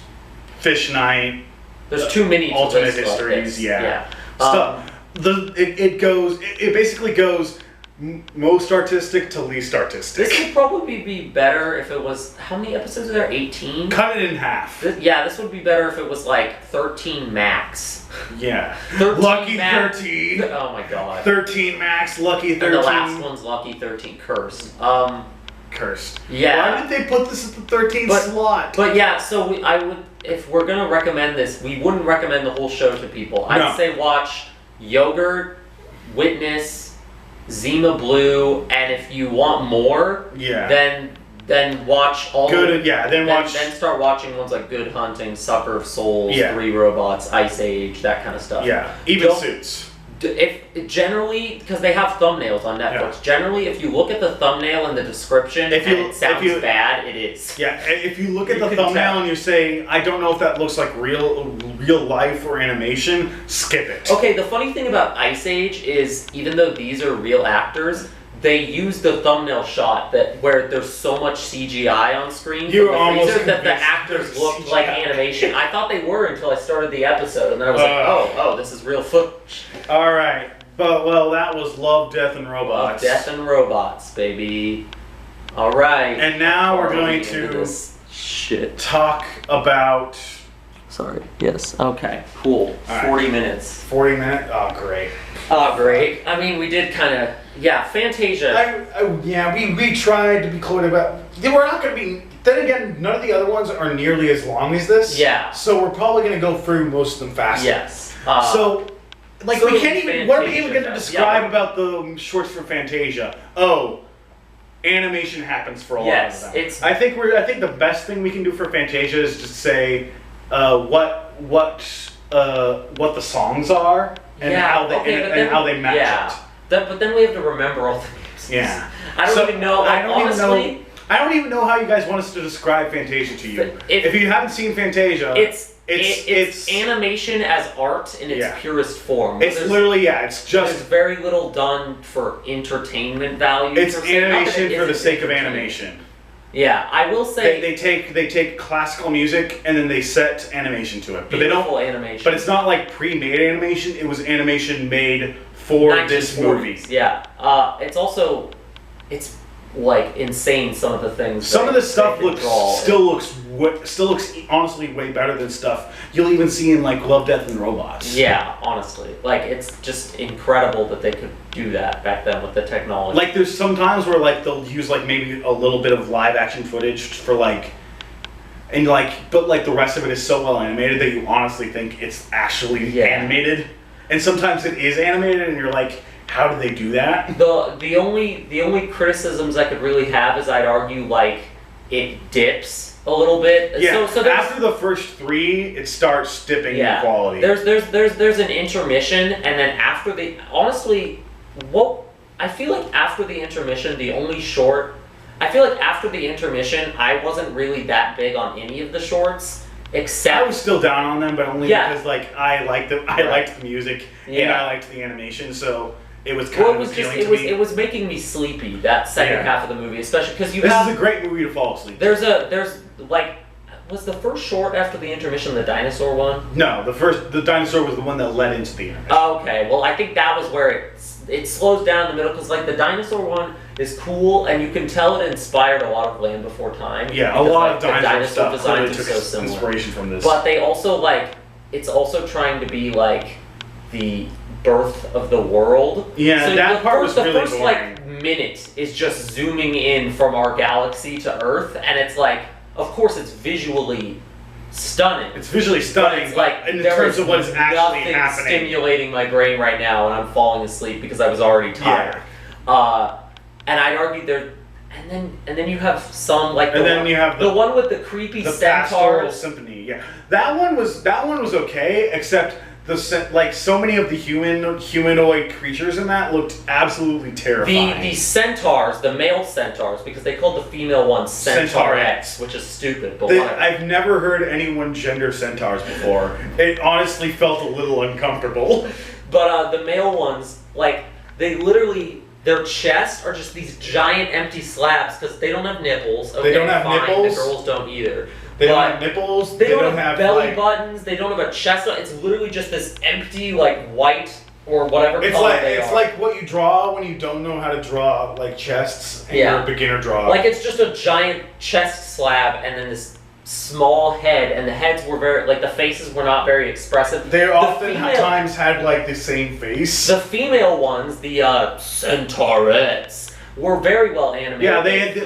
Fish Night. There's too many alternate histories. It basically goes most artistic to least artistic. This would probably be better if it was, how many episodes are there? 18? Cut it in half. This would be better if it was like 13 max. Yeah. 13 Lucky max. 13. Oh my god. 13 max, Lucky 13. And the last one's Lucky 13, Cursed. Cursed. Yeah. Why did they put this at the 13th slot? But yeah, so I would, if we're going to recommend this, we wouldn't recommend the whole show to people. I'd say watch Yogurt, Witness, ZIMA Blue, and if you want more, then watch all. Then start watching ones like Good Hunting, Sucker of Souls, Yeah. 3 Robots, Ice Age, that kind of stuff. Yeah, even Suits. If generally, because they have thumbnails on Netflix, generally if you look at the thumbnail and the description and it sounds bad, it is. Yeah, if you look at the thumbnail and you're saying, I don't know if that looks like real life or animation, skip it. Okay, the funny thing about Ice Age is, even though these are real actors, they use the thumbnail shot where there's so much CGI on screen that the actors looked like animation. I thought they were until I started the episode, and then I was like, oh, this is real footage. All right, but that was Love, Death, and Robots. Love, Death, and Robots, baby. All right. And now we're going to talk about. Sorry. Yes. Okay. Cool. All 40 minutes. 40 minutes. Oh, great. Oh, great. I mean, we did kind of. Yeah, Fantasia. We tried to be clear about. We're not going to be. Then again, none of the other ones are nearly as long as this. Yeah. So we're probably going to go through most of them faster. Yes. We can't even. What are we even going to describe about the shorts for Fantasia? Oh, animation happens for a lot of them. I think the best thing we can do for Fantasia is just say what the songs are and how they match it. But then we have to remember all the names. Yeah. I don't even know. I don't even know how you guys want us to describe Fantasia to you. If you haven't seen Fantasia, it's animation as art in its purest form. It's literally it's just there's very little done for entertainment value. It's animation for the sake of animation. Yeah, I will say they take classical music and then they set animation to it. But beautiful animation. But it's not like pre-made animation. It was animation made for this movie. Yeah. It's like insane some of the things. Some of the stuff still looks honestly way better than stuff you'll even see in like Love, Death, and Robots. Yeah, honestly, like it's just incredible that they could do that back then with the technology. Like there's some times where like they'll use like maybe a little bit of live action footage for like, and like but like the rest of it is so well animated that you honestly think it's actually animated, and sometimes it is animated and you're like, how did they do that? The only criticisms I could really have is I'd argue like it dips a little bit. Yeah. So after the first 3, it starts dipping in quality. There's an intermission, and then after I feel like after the intermission, I wasn't really that big on any of the shorts. Except I was still down on them, but only because like I liked the music and I liked the animation, so it was kind of appealing to me. It was making me sleepy, that second half of the movie, especially because this is a great movie to fall asleep. There's like, was the first short after the intermission the dinosaur one? No, the dinosaur was the one that led into the intermission. Oh, okay, well I think that was where it slows down in the middle, because like the dinosaur one is cool and you can tell it inspired a lot of Land Before Time. Yeah, a lot of dinosaur stuff designs took are so similar. inspiration from this. But they also it's also trying to be like the birth of the world. Yeah, so that part was really boring. The first minute is just zooming in from our galaxy to Earth, and it's like, of course, it's visually stunning. It's visually stunning, but in terms of what is actually happening. Stimulating my brain right now, and I'm falling asleep because I was already tired. Yeah. And I'd argue there. And then you have some like the one with the creepy centaurs. Pastoral Symphony. Yeah, that one was okay, except so many of the humanoid creatures in that looked absolutely terrifying. The centaurs, the male centaurs, because they called the female one Centaur X, which is stupid. But I've never heard anyone gender centaurs before. It honestly felt a little uncomfortable. But the male ones, like they literally. Their chests are just these giant empty slabs because they don't have nipples. Okay, they don't have nipples. The girls don't either. They don't have nipples. They don't have belly buttons. They don't have a chest. It's literally just this empty, like white or whatever color they are. It's like what you draw when you don't know how to draw like chests and you're a beginner drawer. Like it's just a giant chest slab and then this small head, and the heads were the faces were not very expressive. They oftentimes had like the same face. The female ones, the Centaurettes, were very well animated. Yeah, they had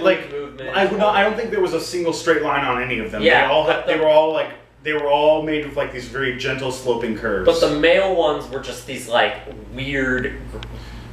I don't think there was a single straight line on any of them. Yeah, they were all they were all made with like these very gentle sloping curves. But the male ones were just these like weird,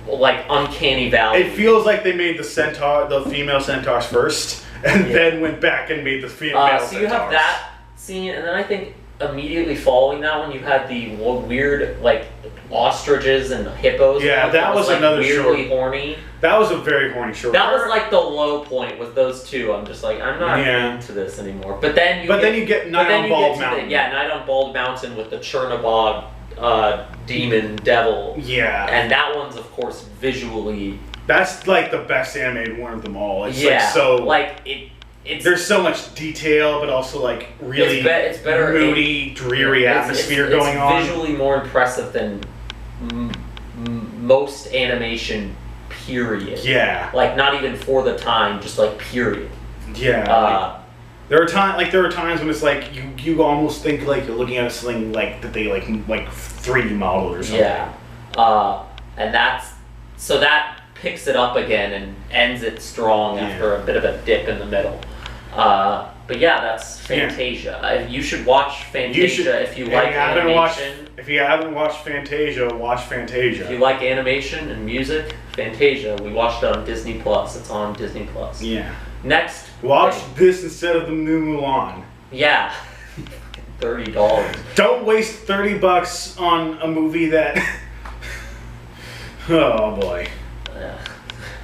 like uncanny valley. It feels like they made the female centaurs first, and then went back and made the female centaurs. So you have that scene, and then I think immediately following that one, you had the weird like ostriches and hippos. Yeah, that was like another weirdly horny. That was a very horny short. That was like the low point with those two. I'm just like, I'm not into this anymore. But then you get Night on Bald Mountain. Night on Bald Mountain with the Chernobog demon devil. Yeah. And that one's of course visually. That's like the best animated one of them all. It's there's so much detail, but also like really it's better moody, dreary atmosphere going on. It's visually more impressive than most animation. Period. Yeah. Like not even for the time, just like period. Yeah. There are times when it's like you almost think like you're looking at something like that they like 3D modeled or something. Yeah. And that picks it up again and ends it strong after a bit of a dip in the middle. But yeah, that's Fantasia. You should watch Fantasia if you like animation. If you haven't watched Fantasia, watch Fantasia. If you like animation and music, Fantasia. We watched it on Disney Plus. It's on Disney Plus. Yeah. Next. Watch this instead of the new Mulan. Yeah. $30. Don't waste $30 on a movie that. Oh boy.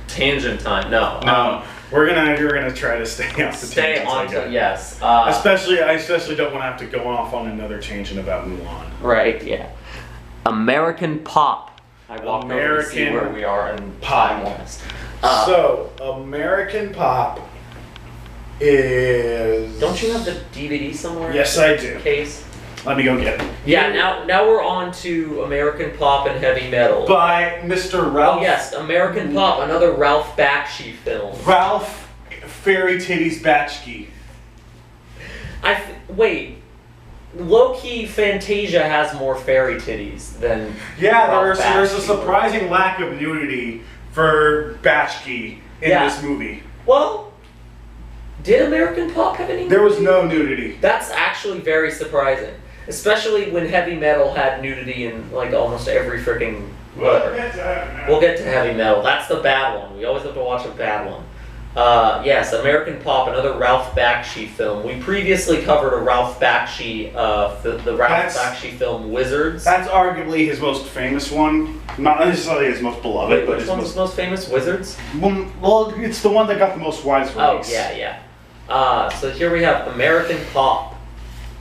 Tangent time. No. You're gonna try to stay off the tangents. Yes. I especially don't want to have to go off on another tangent about Mulan. Right. Yeah. American pop. I walked over to see where we are in time-wise. So American pop is. Don't you have the DVD somewhere? Yes, I do. Case. Let me go get it. Yeah. Now we're on to American pop and heavy metal by Mr. Ralph. Oh yes, American pop, another Ralph Bakshi film. Ralph Fairy Titties Bakshi. Wait. Low-key, Fantasia has more fairy titties than there's a surprising lack of nudity for Bakshi in this movie. Well, did American pop have any nudity? There was no nudity. That's actually very surprising. Especially when heavy metal had nudity in like almost every freaking whatever. We'll get to heavy metal. That's the bad one. We always have to watch a bad one. Yes, American Pop, another Ralph Bakshi film. We previously covered a Ralph Bakshi, the Ralph Bakshi film Wizards. That's arguably his most famous one. Not necessarily his most beloved, but which one's his most famous? Wizards? Well, it's the one that got the most widespread release. Oh, yeah. So here we have American Pop,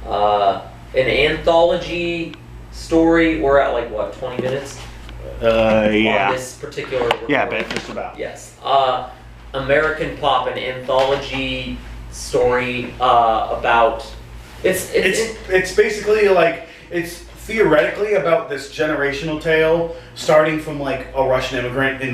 an anthology story. We're at like, what, 20 minutes? On this particular recording. Yeah, but just about. Yes. American Pop, an anthology story about it's basically like it's theoretically about this generational tale starting from like a Russian immigrant in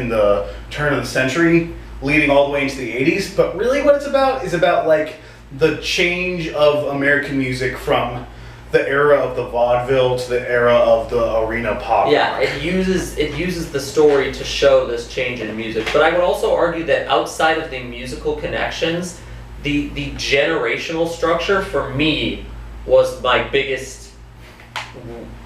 the turn of the century leading all the way into the 80s, but really what it's about is about like the change of American music from the era of the vaudeville to the era of the arena pop. Yeah, it uses the story to show this change in music. But I would also argue that outside of the musical connections, the generational structure for me was my biggest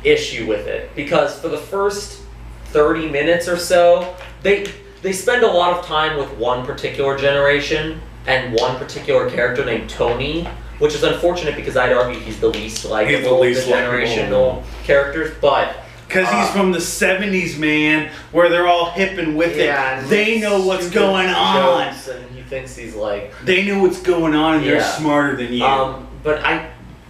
issue with it. Because for the first 30 minutes or so, they spend a lot of time with one particular generation and one particular character named Tony. Which is unfortunate because I'd argue he's the least likable of the generational characters, but because he's from the 70s, man, where they're all hip and with it. They know what's going on. And he thinks he's like they know what's going on and they're smarter than you. But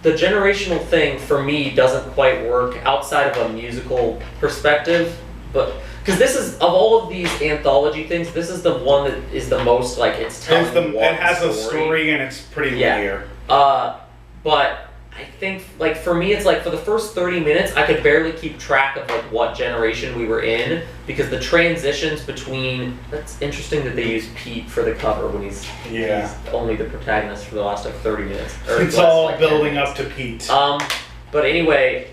the generational thing for me doesn't quite work outside of a musical perspective, but. Because this is, of all of these anthology things, this is the one that is the most, like, it's telling it has a story and it's pretty linear. But I think, like, for me, it's like, for the first 30 minutes, I could barely keep track of, like, what generation we were in, because the transitions between, that's interesting that they use Pete for the cover when he's only the protagonist for the last, like, 30 minutes. It's all building up to Pete. But anyway,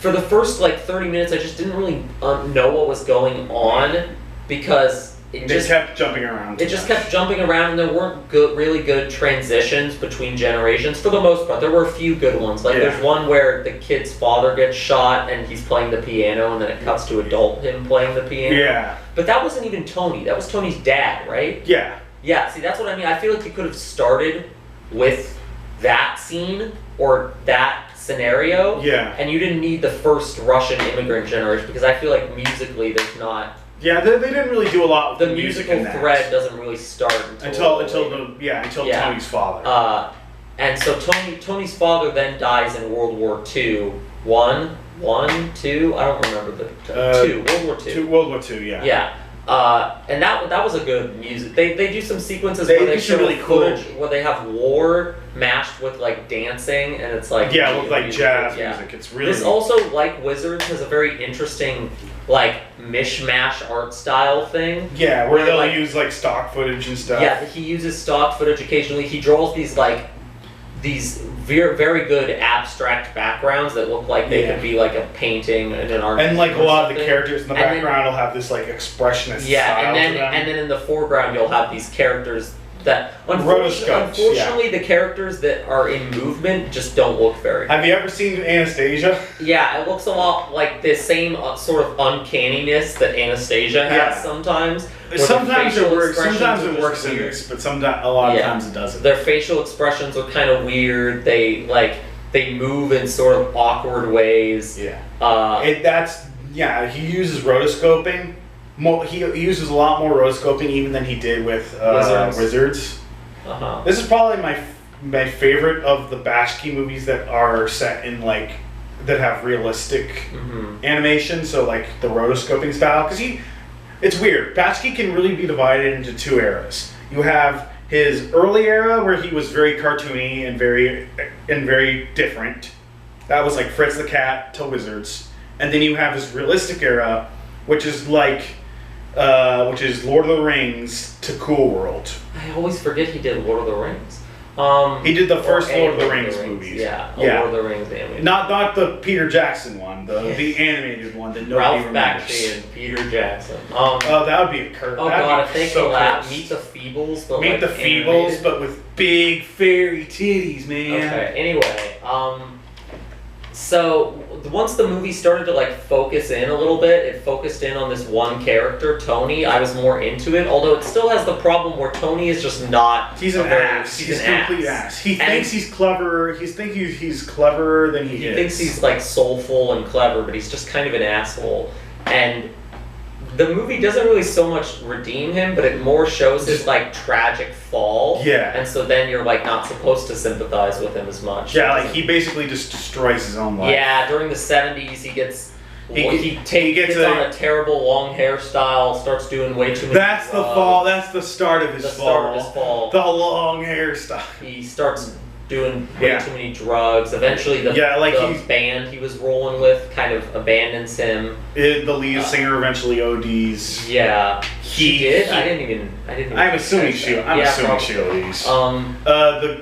for the first like 30 minutes, I just didn't really know what was going on because it just kept jumping around. It just kept jumping around, and there weren't really good transitions between generations for the most part. There were a few good ones. Like there's one where the kid's father gets shot and he's playing the piano, and then it cuts to adult him playing the piano. Yeah. But that wasn't even Tony. That was Tony's dad, right? Yeah. Yeah, see, that's what I mean. I feel like you could have started with that scene or that scenario. Yeah. And you didn't need the first Russian immigrant generation, because I feel like musically there's not... Yeah, they didn't really do a lot with the musical thread doesn't really start until Tony's father. And so Tony's father then dies in World War II. One, two, I don't remember the two. World War II. World War II, yeah. Yeah. And that was a good music. They do some sequences where they show really footage cool. where they have war mashed with like dancing, and it's like with like jazz music. It's really. This also, like Wizards, has a very interesting like mishmash art style thing. Yeah, where they'll use like stock footage and stuff. Yeah, he uses stock footage occasionally. He draws these very, very good abstract backgrounds that look like they could be like a painting and an art. And like a lot of the characters in the background will have this like expressionist style and then to them. and then in the foreground you'll have these characters that unfortunately the characters that are in movement just don't look very. Have you ever seen Anastasia? Yeah, it looks a lot like the same sort of uncanniness that Anastasia has sometimes. Sometimes it works. Sometimes it works in this, but a lot of times it doesn't. Their facial expressions are kind of weird. They move in sort of awkward ways. Yeah. He uses rotoscoping. He uses a lot more rotoscoping even than he did with Wizards. This is probably my favorite of the Bashki movies that are set in like that have realistic animation. So like the rotoscoping style, because it's weird. Bashki can really be divided into two eras. You have his early era where he was very cartoony and very different. That was like Fritz the Cat to Wizards, and then you have his realistic era, which is Lord of the Rings to Cool World. I always forget he did Lord of the Rings. He did the first Lord of the Rings movies. Lord of the Rings animated. Not the Peter Jackson one, the animated one that nobody remembers. Ralph Bakshi and Peter Jackson. That would be a Kirk. Oh god, if they collab, Meet the Feebles, but with big fairy titties, man. Okay. Anyway, so once the movie started to like focus in a little bit, it focused in on this one character, Tony. I was more into it, although it still has the problem where Tony is just not. He's an ass. He's a complete ass. He thinks he's clever. He's cleverer than he is. He thinks he's like soulful and clever, but he's just kind of an asshole. And the movie doesn't really so much redeem him, but it more shows his like tragic fall. Yeah. And so then you're like not supposed to sympathize with him as much. Yeah, like he basically just destroys his own life. Yeah, during the 70s he gets on a terrible long hairstyle, starts doing way too many That's the fall. That's the start of his fall. The long hairstyle. He starts doing way too many drugs. Eventually, the band he was rolling with kind of abandons him. The lead singer eventually ODs. Yeah, he did. I didn't even. I'm assuming she ODs.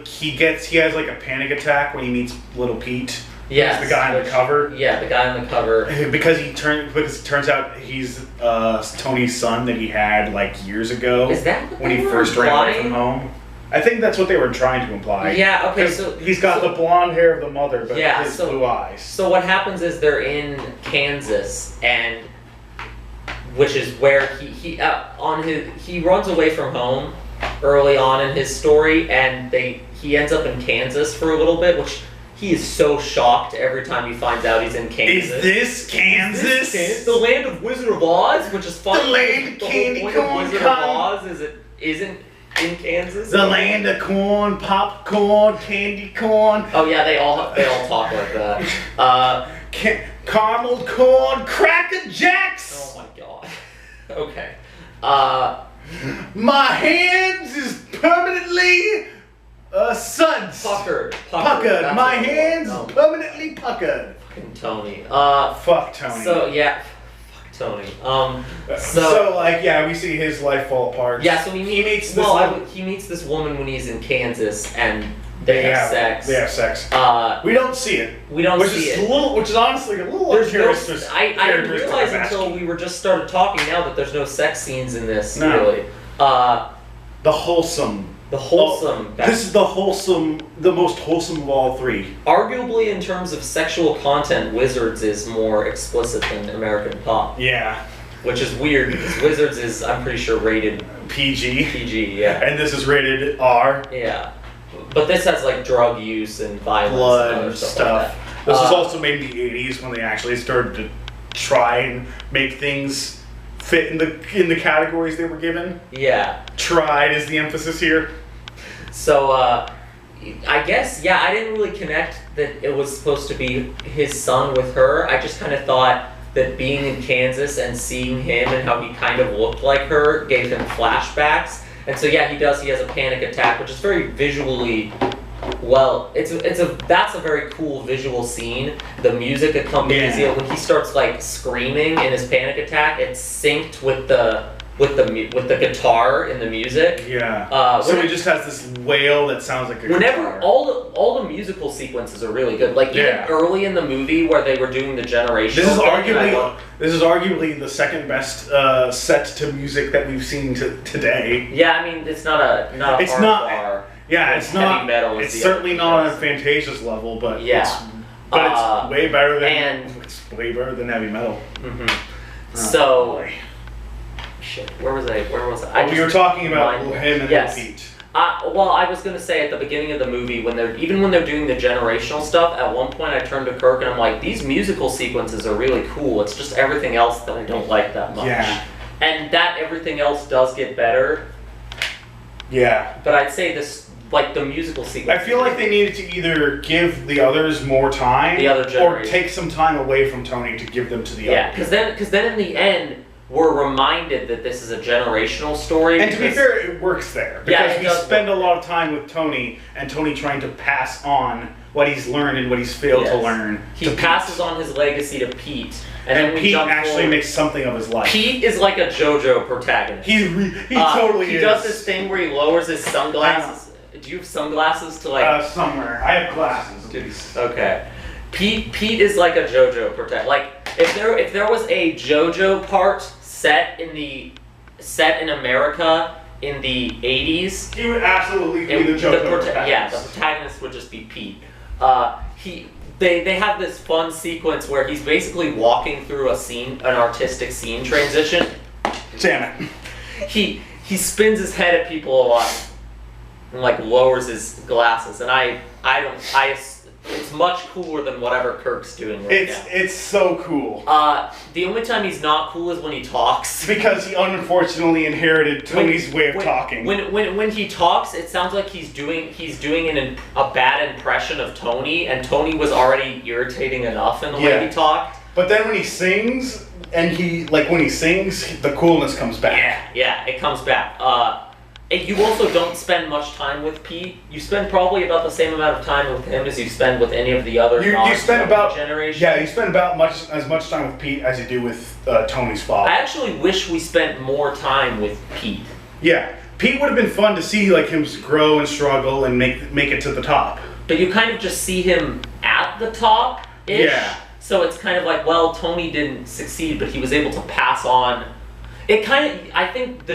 He has like a panic attack when he meets Little Pete. Yeah, the guy on the cover. Yeah, the guy on the cover. Because it turns out he's Tony's son that he had like years ago. Is that what when he first ran away from home? I think that's what they were trying to imply. Yeah, okay, so... He's got the blonde hair of the mother, but his blue eyes. So what happens is they're in Kansas, and... which is where he runs away from home early on in his story, and he ends up in Kansas for a little bit, which... He is so shocked every time he finds out he's in Kansas. Is this Kansas? The land of Wizard of Oz, which is funny. The land of candy corn. Wizard of Oz isn't in Kansas. The land of corn, popcorn, candy corn. Oh yeah, they all talk like that. Caramel corn, Cracker Jacks. Oh my god. Okay. My hands is permanently. Suds. Puckered. My hands permanently puckered. Fucking Tony. Fuck Tony. So yeah, fuck Tony. We see his life fall apart. Yeah, so he meets this woman when he's in Kansas, and They have sex. They have sex. We don't see it. We don't see it. Which is honestly a little uncharacteristic. I didn't realize until we were just started talking now that there's no sex scenes in this, really. The wholesome. This is the most wholesome of all three. Arguably, in terms of sexual content, Wizards is more explicit than American Pop. Yeah. Which is weird because Wizards is, I'm pretty sure, rated PG. PG, yeah. And this is rated R. Yeah. But this has like drug use and violence blood and other stuff. Like This was also made in the 80s when they actually started to try and make things fit in the categories they were given. Yeah. Tried is the emphasis here. So, I guess, yeah, I didn't really connect that it was supposed to be his son with her. I just kind of thought that being in Kansas and seeing him and how he kind of looked like her gave him flashbacks. And so, yeah, he has a panic attack, which is very visually, well, that's a very cool visual scene. The music accompanies it. When he starts, like, screaming in his panic attack, it's synced with the guitar in the music. Yeah. So he just has this wail that sounds like a guitar. All the musical sequences are really good. Like even early in the movie where they were doing the generation. This is arguably the second best set to music that we've seen today. Yeah, I mean it's not a it's hard not bar. Yeah, it's not. Heavy metal is it's certainly not on Fantasia's level, but it's way better than heavy metal. Mm-hmm. So. Shit, where was I? We were talking about him and Pete. Well, I was gonna say at the beginning of the movie when they're doing the generational stuff. At one point, I turned to Kirk and I'm like, these musical sequences are really cool. It's just everything else that I don't like that much. Yeah. And that everything else does get better. Yeah. But I'd say this, like the musical sequence. I feel like they needed to either give the others more time, or take some time away from Tony to give them to the others. Yeah, because then in the end. We're reminded that this is a generational story. And to be fair, it works there. Because we spend a lot of time with Tony, and Tony trying to pass on what he's learned and what he's failed to learn. He passes on his legacy to Pete. And then Pete actually makes something of his life. Pete is like a JoJo protagonist. He totally is. He does this thing where he lowers his sunglasses. Do you have sunglasses to like... somewhere. I have glasses. Okay. Pete is like a JoJo protagonist. Like, if there was a JoJo part set in America in the 80s, he would absolutely be the JoJo protagonist. Yeah, the protagonist would just be Pete. They have this fun sequence where he's basically walking through an artistic scene transition. Damn it. He spins his head at people a lot and like lowers his glasses, and it's much cooler than whatever Kirk's doing right now. It's so cool. The only time he's not cool is when he talks. Because he unfortunately inherited Tony's way of talking. When he talks, it sounds like he's doing a bad impression of Tony, and Tony was already irritating enough in the way he talked. But then when he sings, the coolness comes back. Yeah, it comes back. You also don't spend much time with Pete. You spend probably about the same amount of time with him as you spend with any of the other generation. Yeah, you spend about as much time with Pete as you do with Tony's father. I actually wish we spent more time with Pete. Yeah, Pete would have been fun to see like him grow and struggle and make it to the top. But you kind of just see him at the top-ish. Yeah. So it's kind of like, well, Tony didn't succeed, but he was able to pass on. I think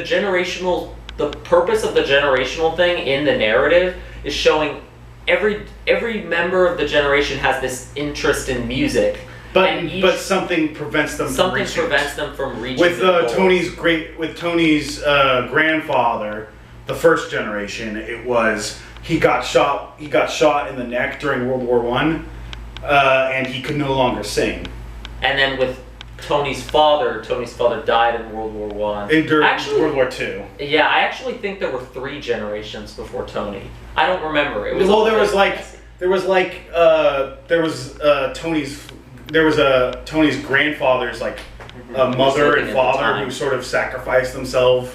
the purpose of the generational thing in the narrative is showing every member of the generation has this interest in music. But something prevents them from reaching. With Tony's grandfather, the first generation, it was he got shot in the neck during World War I, and he could no longer sing. And then with Tony's father died in World War I. During World War II. Yeah, I actually think there were 3 generations before Tony. I don't remember. There was Tony's grandfather's mother and father who sort of sacrificed themselves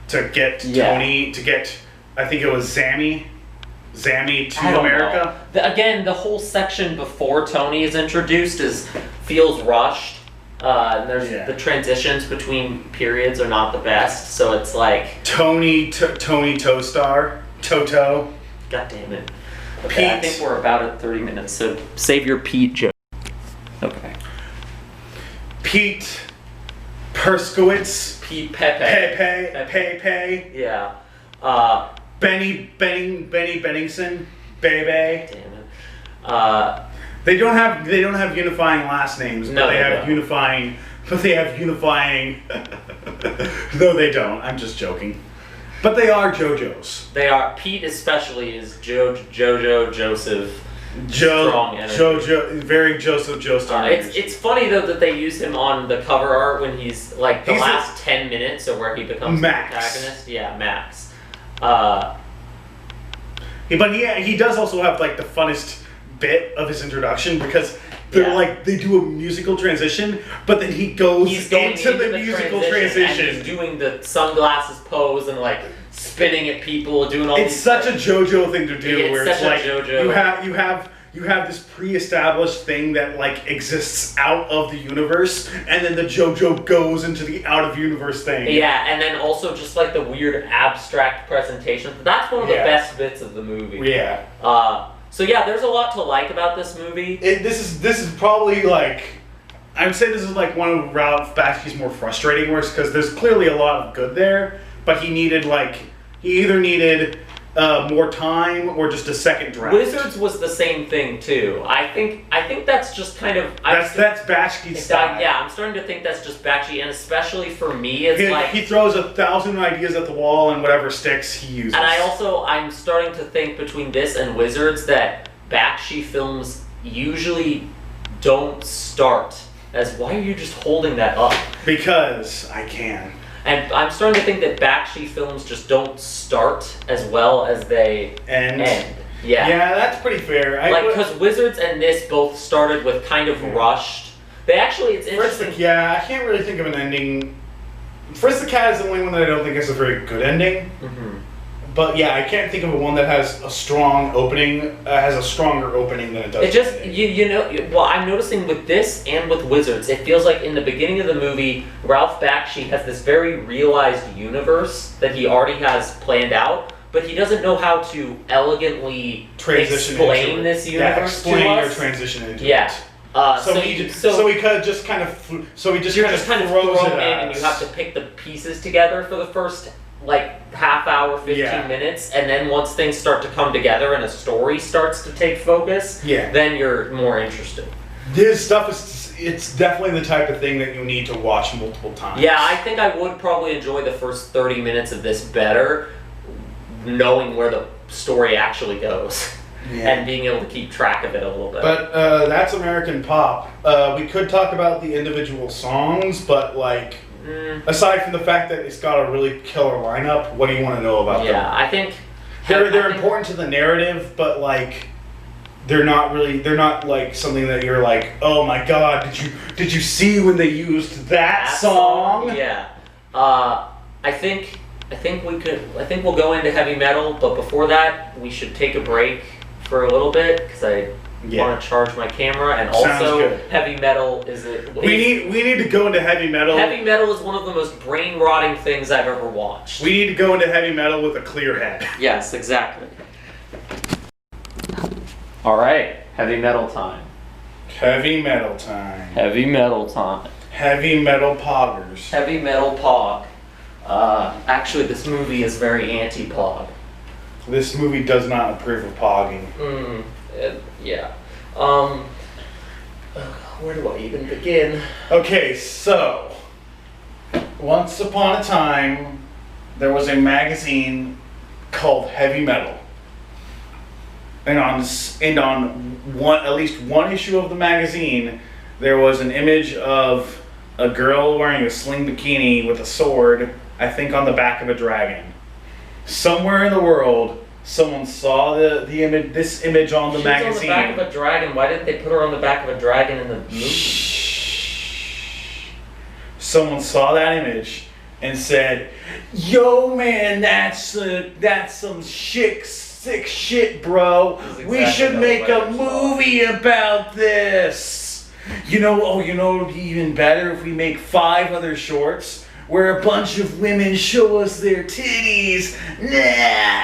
to get Tony to get, I think it was Zammy to America. Again, the whole section before Tony is introduced feels rushed. And there's the transitions between periods are not the best, so it's like Tony Tostar, Toto. God damn it. Okay, I Pete. think we're about at 30 minutes, so save your Pete joke. Okay. Pete Perskowitz. Pete Pepe. Pepe. Yeah. Benny Benningson. Bebe. Damn it. They don't have unifying last names, but No, they they have don't. unifying. But they have unifying. No, they don't. I'm just joking. But they are JoJo's. They are. Pete especially is Jojo Joseph. Strong energy. JoJo, very Joseph Joestar. It's funny though that they use him on the cover art when he's like the He's last 10 minutes or where he becomes Max. the protagonist. Yeah, Max. But he does also have like the funnest bit of his introduction because they're like they do a musical transition, but then he goes into the musical transition. And he's doing the sunglasses pose and like spinning at people, doing all. It's these, such a JoJo thing to do, It's where it's such a like JoJo. you have this pre-established thing that like exists out of the universe, and then the JoJo goes into the out of universe thing. Yeah, and then also just like the weird abstract presentation. That's one of the best bits of the movie. Yeah. So yeah, there's a lot to like about this movie. This is probably like, I would say this is like one of Ralph Bakshi's more frustrating works because there's clearly a lot of good there, but he either needed more time or just a second draft. Wizards was the same thing too. I think that's just kind of that's Bakshi's style. Yeah, I'm starting to think that's just Bakshi, and especially for me, it's like he throws 1,000 ideas at the wall and whatever sticks he uses. And I'm starting to think between this and Wizards that Bakshi films usually don't start as why are you just holding that up? Because I can. And I'm starting to think that Bakshi films just don't start as well as they end. Yeah. Yeah, that's pretty fair. Because Wizards and this both started with kind of rushed. They actually, it's interesting. I can't really think of an ending. Frisk the Cat is the only one that I don't think has a very good ending. Mm-hmm. But yeah, I can't think of one that has a strong opening, has a stronger opening than it does. It just, well, I'm noticing with this and with Wizards, it feels like in the beginning of the movie, Ralph Bakshi has this very realized universe that he already has planned out, but he doesn't know how to elegantly explain this universe to us. Explain or transition into it. So he just kind of throws it in, and you have to pick the pieces together for the first half hour, 15 minutes, and then once things start to come together and a story starts to take focus, then you're more interested. This stuff it's definitely the type of thing that you need to watch multiple times. Yeah, I think I would probably enjoy the first 30 minutes of this better, knowing where the story actually goes. Yeah. And being able to keep track of it a little bit. But that's American pop. We could talk about the individual songs, but aside from the fact that it's got a really killer lineup, what do you want to know about them? Yeah, I think they're important to the narrative, but they're not something that you're like, oh my god, did you see when they used that song? Yeah. I think we'll go into heavy metal, but before that, we should take a break for a little bit because I want to charge my camera, and also heavy metal we need to go into heavy metal. Heavy metal is one of the most brain rotting things I've ever watched. We need to go into heavy metal with a clear head. Yes, exactly. All right, heavy metal time. Heavy metal time. Heavy metal time. Heavy metal poggers. Heavy metal pog. Actually, this movie is very anti-pog. This movie does not approve of pogging. Yeah. Where do I even begin? Okay, so once upon a time, there was a magazine called Heavy Metal, and on at least one issue of the magazine, there was an image of a girl wearing a sling bikini with a sword, I think on the back of a dragon. Somewhere in the world, someone saw this image on the magazine. She's on the back of a dragon. Why didn't they put her on the back of a dragon in the movie? Someone saw that image and said, "Yo, man, that's some sick shit, bro. We should make a movie about this. You know, it'd be even better if we make 5 other shorts where a bunch of women show us their titties." Nah.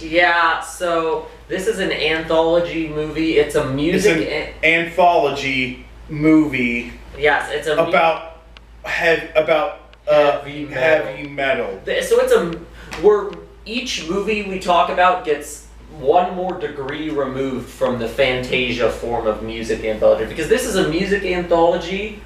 Yeah, so this is an anthology movie. It's a music. It's an anthology movie. Yes, it's a about heavy metal. So it's where each movie we talk about gets one more degree removed from the Fantasia form of music anthology, because this is a music anthology,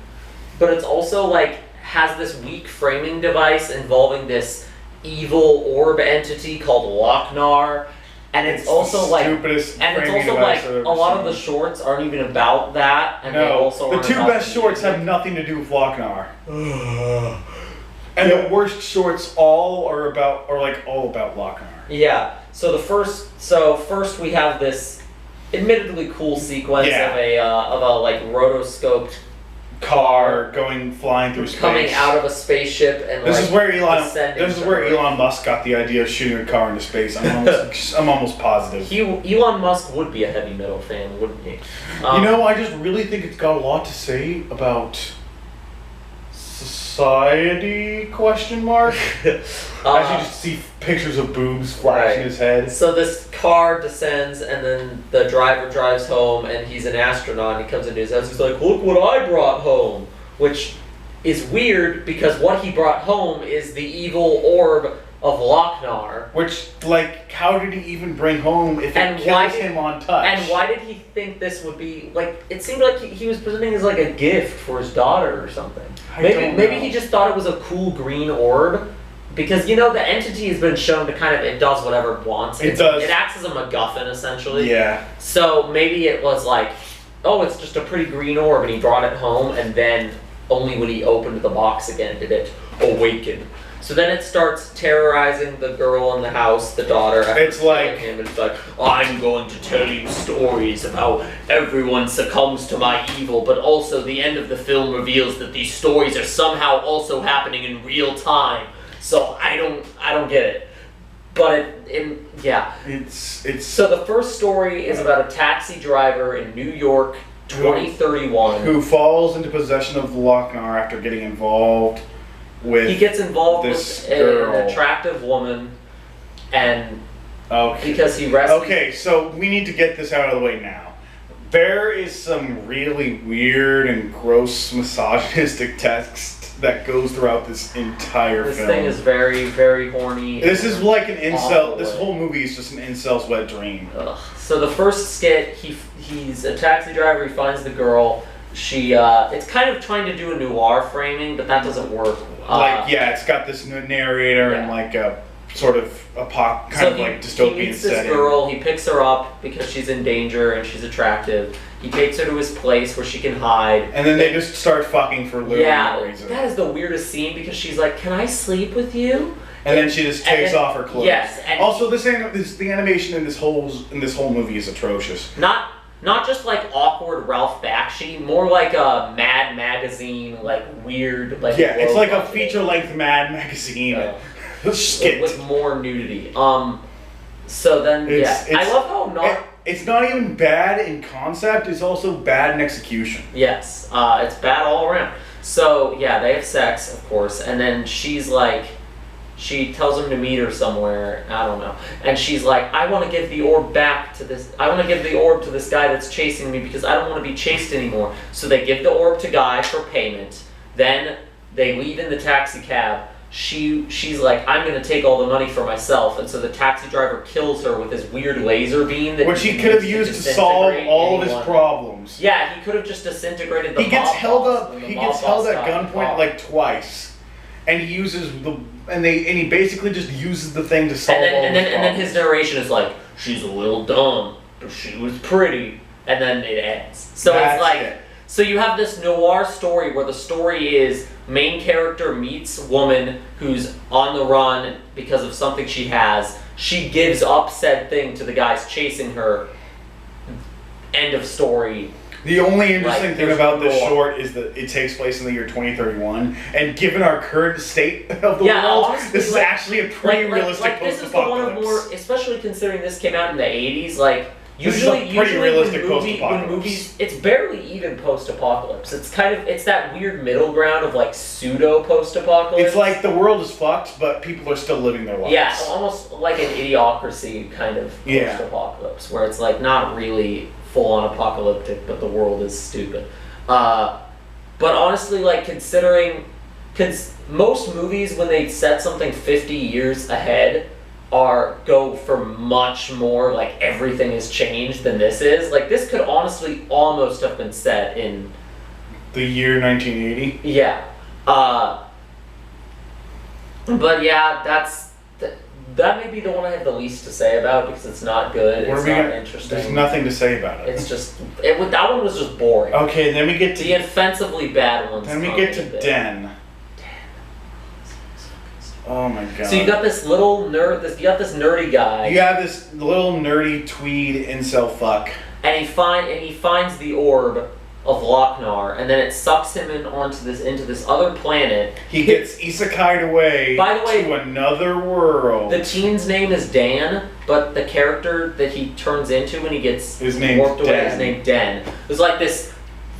but it's also like has this weak framing device involving this evil orb entity called Lochnar, and it's also like, and it's also like a lot of the shorts aren't even about that, and they also the two best shorts have nothing to do with Lochnar. And the worst shorts all about Lochnar. Yeah. So first we have this admittedly cool sequence of a like rotoscoped car flying through space, coming out of a spaceship, and this is where Elon Musk got the idea of shooting a car into space. I'm almost positive. Elon Musk would be a heavy metal fan, wouldn't he? I just really think it's got a lot to say about society? Question mark. As you just see pictures of boobs flashing his head. So this car descends, and then the driver drives home, and he's an astronaut. And he comes into his house. He's like, "Look what I brought home," which is weird because what he brought home is the evil orb of Lochnar. Which, like, how did he even bring home if it kills him on touch? And why did he think this would be, like, it seemed like he was presenting as, like, a gift for his daughter or something. Maybe he just thought it was a cool green orb. Because, the entity has been shown to it does whatever it wants. It acts as a MacGuffin, essentially. Yeah. So maybe it was like, oh, it's just a pretty green orb, and he brought it home, and then only when he opened the box again did it awaken. So then it starts terrorizing the girl in the house, the daughter. It's like him, and it's like, I'm going to tell you stories of how everyone succumbs to my evil, but also the end of the film reveals that these stories are somehow also happening in real time. So I don't get it. But it's so the first story is about a taxi driver in New York, 2031, who falls into possession of Lochnar after getting involved. He gets involved with an attractive woman, and because he rescues... Okay, so we need to get this out of the way now. There is some really weird and gross misogynistic text that goes throughout this entire film. This thing is very, very horny. This is like an incel... This whole movie is just an incel's wet dream. Ugh. So the first skit, he's a taxi driver, he finds the girl. It's kind of trying to do a noir framing, but that doesn't work. It's got this narrator and like a sort of dystopian setting. He meets this girl, he picks her up because she's in danger and she's attractive. He takes her to his place where she can hide. And then they just start fucking for literally no reason. That is the weirdest scene because she's like, "Can I sleep with you?" And then she just takes off her clothes. Yes. And also, the animation in this whole movie is atrocious. Not just like awkward Ralph Bakshi, more like a Mad Magazine, like weird, like it's like a feature-length Mad Magazine skit with more nudity. So then I love how it's not even bad in concept; it's also bad in execution. Yes, it's bad all around. So they have sex, of course, and then she's like. She tells him to meet her somewhere, I don't know. And she's like, I want to give the orb back to this, I want to give the orb to this guy that's chasing me because I don't want to be chased anymore. So they give the orb to Guy for payment. Then they leave in the taxi cab. She's like, I'm going to take all the money for myself. And so the taxi driver kills her with his weird laser beam that which he could have used to solve all of his problems. Yeah, he could have just disintegrated the He gets held at gunpoint like twice. And he uses and he basically just uses the thing to solve all and then his narration is like, she's a little dumb, but she was pretty, and then it ends. So it's like, so you have this noir story where the story is main character meets woman who's on the run because of something she has. She gives up said thing to the guys chasing her. End of story. The only interesting thing about this short is that it takes place in the year 2031, and given our current state of the world, honestly, this is actually a pretty realistic post-apocalypse. This is the one of more, especially considering this came out in the 80s, like, Usually realistic when movies, it's barely even post-apocalypse. It's it's that weird middle ground of like pseudo post-apocalypse. It's like the world is fucked, but people are still living their lives. Yeah, almost like an idiocracy kind of post-apocalypse, where it's like not really full-on apocalyptic, but the world is stupid. But honestly, like considering, most movies when they set something 50 years ahead go for much more like everything has changed than this is. Like this could honestly almost have been set in the year 1980. Yeah. But yeah, that may be the one I have the least to say about because it's not good. It's not interesting. There's nothing to say about it. It's just that one was just boring. Okay, then we get to the offensively bad ones. Then we get to Den. Oh my god. So you got this little nerd. You got this nerdy guy. You have this little nerdy tweed incel fuck. And he finds the orb of Lochnar, and then it sucks him into this other planet. He gets isekai'd away. By the way, to another world. The teen's name is Dan, but the character that he turns into when he gets warped away is named Den. It's like this,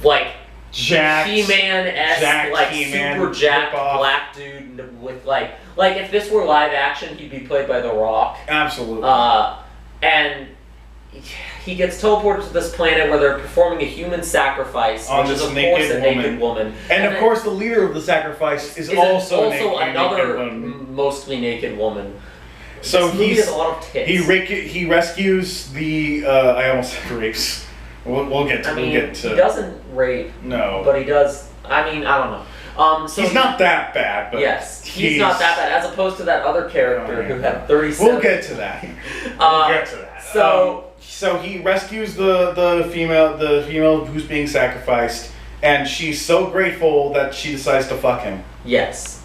like jacked, He-Man-esque, like super jacked black dude with like if this were live action, he'd be played by The Rock. Absolutely. And he gets teleported to this planet where they're performing a human sacrifice, on which this is of course a naked woman. And of course, the leader of the sacrifice is also another naked mostly naked woman. So he has a lot of tits. He rescues the. I almost said rapes. We'll get to. He doesn't rape. No. But he does. I mean, I don't know. So he's not that bad, but yes, he's not that bad, as opposed to that other character who had 37. We'll get to that. We'll get to that. So he rescues the female who's being sacrificed, and she's so grateful that she decides to fuck him. Yes.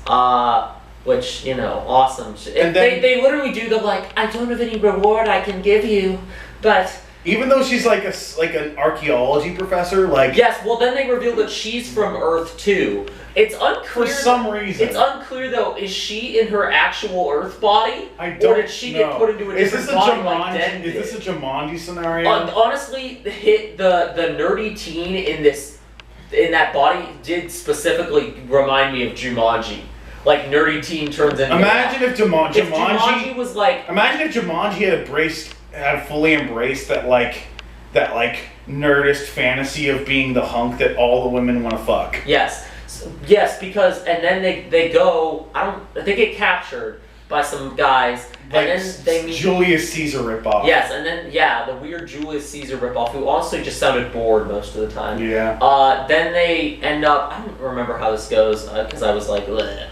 Which, awesome. And they literally do the like, I don't have any reward I can give you, but. Even though she's like an archaeology professor, like. Yes. Well, then they reveal that she's from Earth too. It's unclear. For some reason. It's unclear though. Is she in her actual Earth body? I don't know. Or did she get put into a different body? Is this a Jumanji scenario? Honestly, the nerdy teen in that body did specifically remind me of Jumanji. Like nerdy teen turns into. Imagine if Jumanji was like. Imagine if Jumanji had fully embraced that nerdist fantasy of being the hunk that all the women want to fuck. Yes. Yes, because and then they get captured by some guys, like, and then they meet Julius Caesar ripoff. Yes, and then the weird Julius Caesar ripoff, who honestly just sounded bored most of the time. Yeah. Then they end up. I don't remember how this goes because I was like, bleh.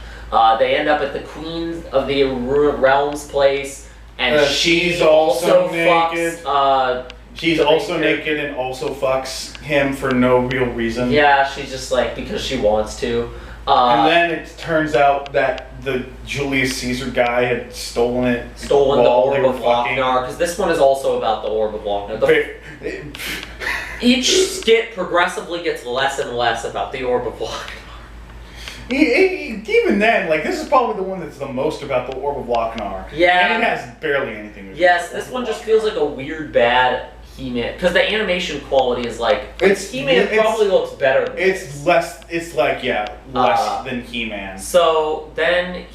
They end up at the Queen of the Realms place, and she's also naked. Fucks, she's also naked and also fucks him for no real reason. Yeah, she's just like because she wants to. And then it turns out that the Julius Caesar guy had stolen the Orb of Lochnar, because this one is also about the Orb of Lochnar. Each skit progressively gets less and less about the Orb of Lochnar. Even then, like, this is probably the one that's the most about the Orb of Lochnar. Yeah. And it has barely anything to do with Yes, this one just feels like a weird, bad He-Man. Because the animation quality is like... He-Man probably looks better than this. Less than He-Man. So then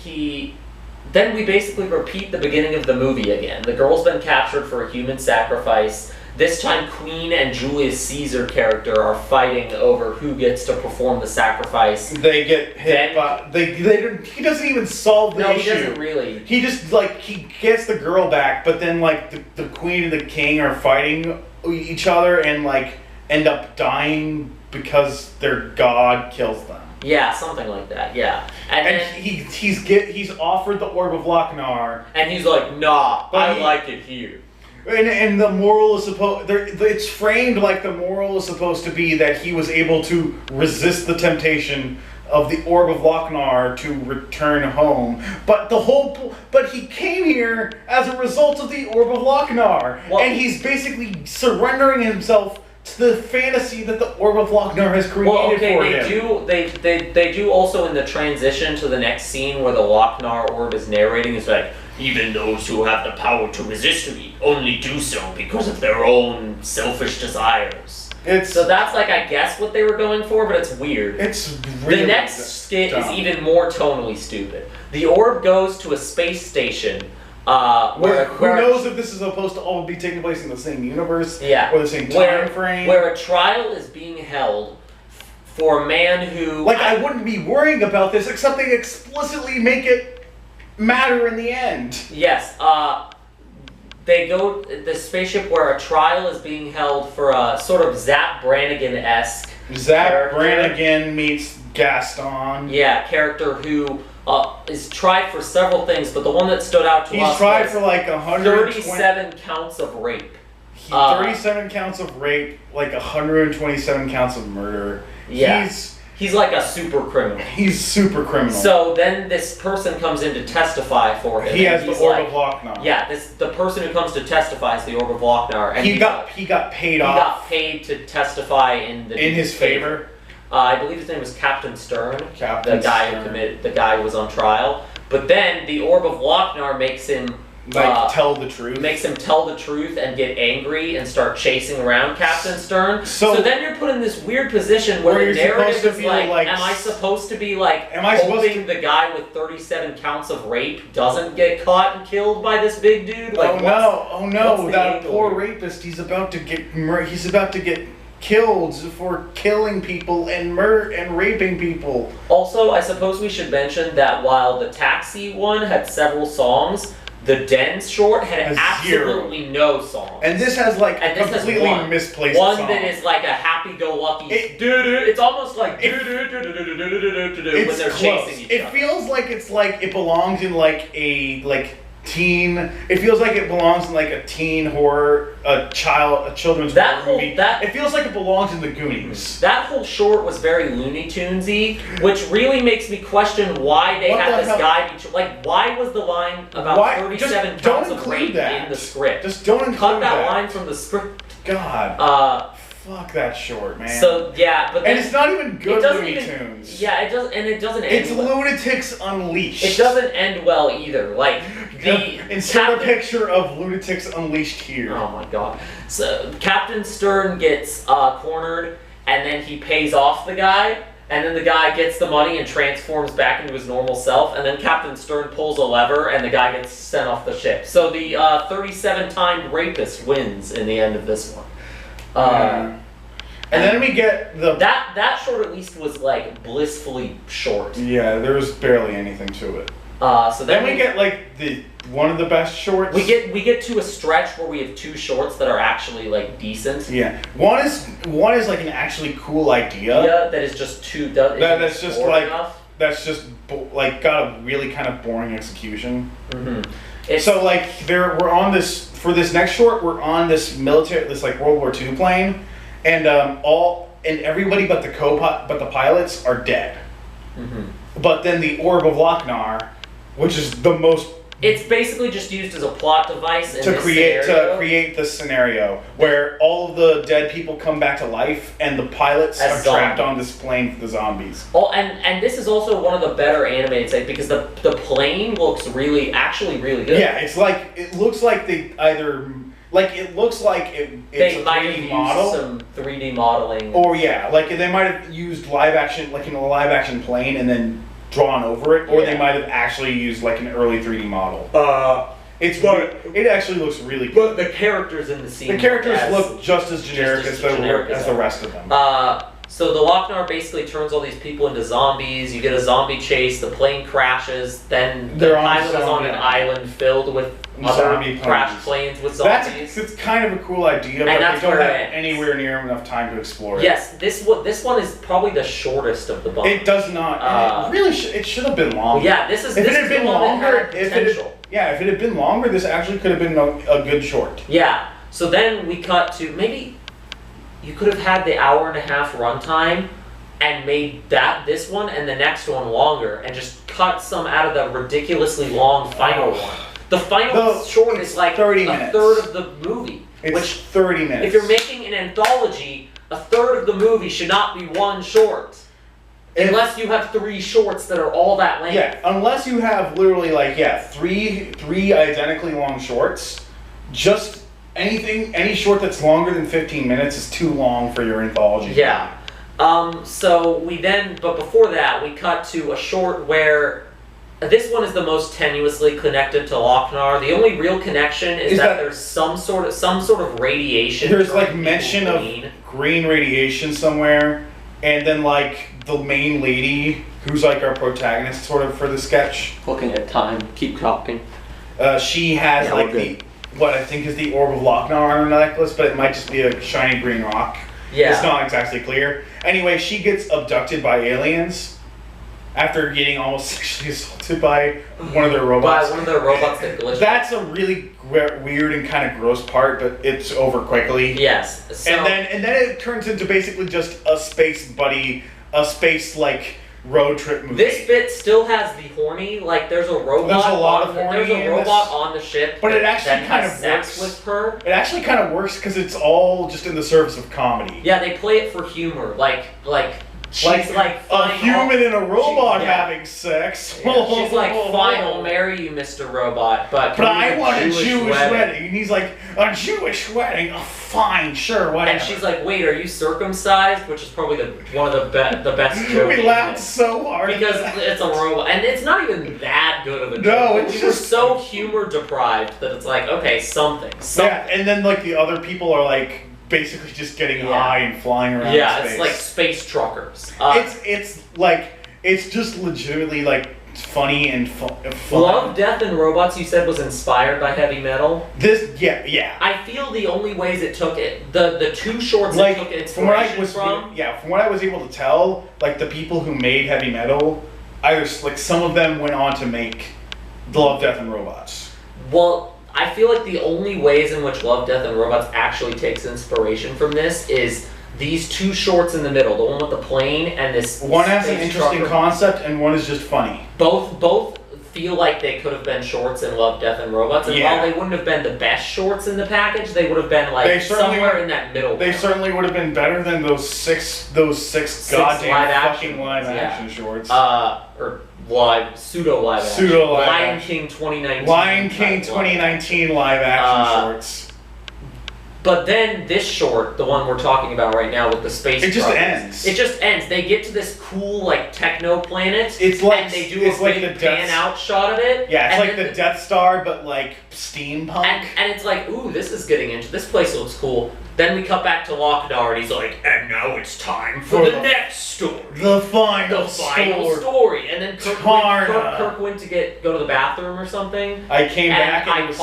Then we basically repeat the beginning of the movie again. The girl's been captured for a human sacrifice. This time, Queen and Julius Caesar character are fighting over who gets to perform the sacrifice. They get hit by... He doesn't even solve the issue. No, he doesn't really. He just, he gets the girl back, but then, the Queen and the King are fighting each other and, end up dying because their god kills them. Yeah, something like that, yeah. And he's offered the Orb of Lochnar. And he's like, nah, I like it here. And the moral is it's framed like the moral is supposed to be that he was able to resist the temptation of the Orb of Lochnar to return home. But he came here as a result of the Orb of Lochnar. And he's basically surrendering himself to the fantasy that the Orb of Lochnar has created for him. They do also in the transition to the next scene where the Lochnar Orb is narrating, it's like, even those who have the power to resist me only do so because of their own selfish desires. So that's like, I guess, what they were going for, but it's weird. It's really The next skit is even more tonally stupid. The orb goes to a space station. Who knows if this is supposed to all be taking place in the same universe or the same time frame? Where a trial is being held for a man who... Like, I wouldn't be worrying about this, except they explicitly make it matter in the end. Yes, they go the spaceship where a trial is being held for a sort of Zap Brannigan-esque Brannigan meets Gaston. Yeah, character who is tried for several things, but the one that stood out to us He's tried for like 37 counts of rape. 37 counts of rape, like 127 counts of murder. Yeah. He's like a super criminal. He's super criminal. So then this person comes in to testify for him. He has the Orb of Lochnar. Yeah, the person who comes to testify is the Orb of Lochnar. And he got paid off. He got paid to testify in his favor. I believe his name was Captain Stern. The guy who was on trial. But then the Orb of Lochnar makes him tell the truth. Makes him tell the truth and get angry and start chasing around Captain Stern. So then you're put in this weird position where the narrative is like, am I supposed to be like hoping the guy with 37 counts of rape doesn't get caught and killed by this big dude? Like, oh no, that poor rapist, he's about to get killed for killing people and raping people. Also, I suppose we should mention that while the Taxi one had several songs, the Dens short had absolutely no songs. And this has like completely misplaced one songs. that is like a happy-go-lucky. It's almost like when they're chasing each other. It feels like it belongs in like a teen. It feels like it belongs in like a teen horror, a children's horror movie. It feels like it belongs in the Goonies. That whole short was very Looney Tunesy, which really makes me question why they had this guy be why was the line about 37 counts of rape in the script? Just don't include Cut that line from the script. God. Fuck that short, man. So yeah, but then, and it's not even good Looney Tunes. Yeah, it doesn't end. It's Lunatics Unleashed. It doesn't end well either. Like insert a picture of Lunatics Unleashed here. Oh my god. So Captain Stern gets cornered, and then he pays off the guy, and then the guy gets the money and transforms back into his normal self, and then Captain Stern pulls a lever, and the guy gets sent off the ship. So the 37-time rapist wins in the end of this one. And then we get that short at least was like blissfully short. Yeah, there was barely anything to it. So then we get like one of the best shorts. We get to a stretch where we have two shorts that are actually like decent. Yeah, one is like an actually cool idea. Yeah, that is just too. That's just like got a really kind of boring execution. Mm-hmm. So like we're on this for this next short. We're on this like World War II plane, and everybody but the pilots are dead. Mm-hmm. But then the Orb of Lochnar, which is the most. It's basically just used as a plot device to create this scenario where all of the dead people come back to life and the pilots are trapped on this plane with the zombies. Oh, and this is also one of the better animated things because the plane looks really good. Yeah, it looks like they either it looks like it's a 3D model. Some 3D modeling. Or they might have used live action in a live action plane and then drawn over it, or they might have actually used like an early 3D model. It actually looks really good. But the characters in the scene. The characters look just as generic as the rest of them. So the Lochnar basically turns all these people into zombies. You get a zombie chase. The plane crashes. Then the pilot is on an island filled with other crashed planes with zombies. It's kind of a cool idea, but they don't have anywhere near enough time to explore it. Yes, this one is probably the shortest of the bunch. It does not. It should have been longer. Yeah, if it had been longer, if it had been longer, this actually could have been a good short. Yeah. So then we cut to maybe. You could have had the hour-and-a-half runtime and made this one and the next one longer and just cut some out of the ridiculously long final one. The final short is like 30 minutes. A third of the movie. It's 30 minutes. If you're making an anthology, a third of the movie should not be one short. Unless you have 3 shorts that are all that length. Yeah, unless you have literally like, three identically long shorts, just any short that's longer than 15 minutes is too long for your anthology. Yeah. So we then, but before that, we cut to a short where this one is the most tenuously connected to Lochnar. The only real connection is that there's some sort of radiation. There's like mention of green radiation somewhere, and then like the main lady, who's like our protagonist sort of for the sketch. Looking at time, keep talking. She has like what I think is the Orb of Lochnar on her necklace, but it might just be a shiny green rock. Yeah. It's not exactly clear. Anyway, she gets abducted by aliens after getting almost sexually assaulted by one of their robots. By one of their robots that glitched. That's a really weird and kind of gross part, but it's over quickly. Yes. So, and then it turns into basically just a space buddy, a space like road trip movie. This bit still has the horny, like there's a robot. There's a lot of horny. There's a robot on the ship, but it actually kind of sex works with her. It actually kind of works because it's all just in the service of comedy. Yeah, they play it for humor, like she's like a human and a robot having sex. Yeah, she's like, fine, I'll marry you, Mr. Robot, but I want a Jewish wedding. And he's like, a Jewish wedding? Oh, fine, sure, whatever. And she's like, wait, are you circumcised? Which is probably one of the best jokes. We laughed so hard because it's a robot, and it's not even that good of a joke. No, it's we were so humor deprived that it's like, okay, something. Yeah, and then like the other people are like basically just getting high and flying around. Yeah, space. It's like space truckers. It's just legitimately like funny and fun. Love, Death, and Robots, you said, was inspired by heavy metal. Yeah. I feel the only ways it took it, the 2 shorts like, it took inspiration from. From what I was able to tell, like the people who made heavy metal, like some of them went on to make Love, Death, and Robots. Well, I feel like the only ways in which Love, Death, and Robots actually takes inspiration from this is these 2 shorts in the middle, the one with the plane and this. One has an interesting concept, and one is just funny. Both feel like they could have been shorts in Love, Death, and Robots, and while they wouldn't have been the best shorts in the package, they would have been like somewhere in that middle. They certainly would have been better than those six goddamn fucking live action shorts. Or pseudo live action. Lion King 2019. Lion King 2019 live action shorts. But then this short, the one we're talking about right now with the space it just ends. It just ends. They get to this cool like techno planet. It's like and they do a big pan out shot of it. Yeah, it's like the Death Star, but like steampunk. And it's like, ooh, this is getting into this place looks cool. Then we cut back to Lochnar, and he's like, and now it's time for the next story. The final story. And then Kirk went to go to the bathroom or something. I came back and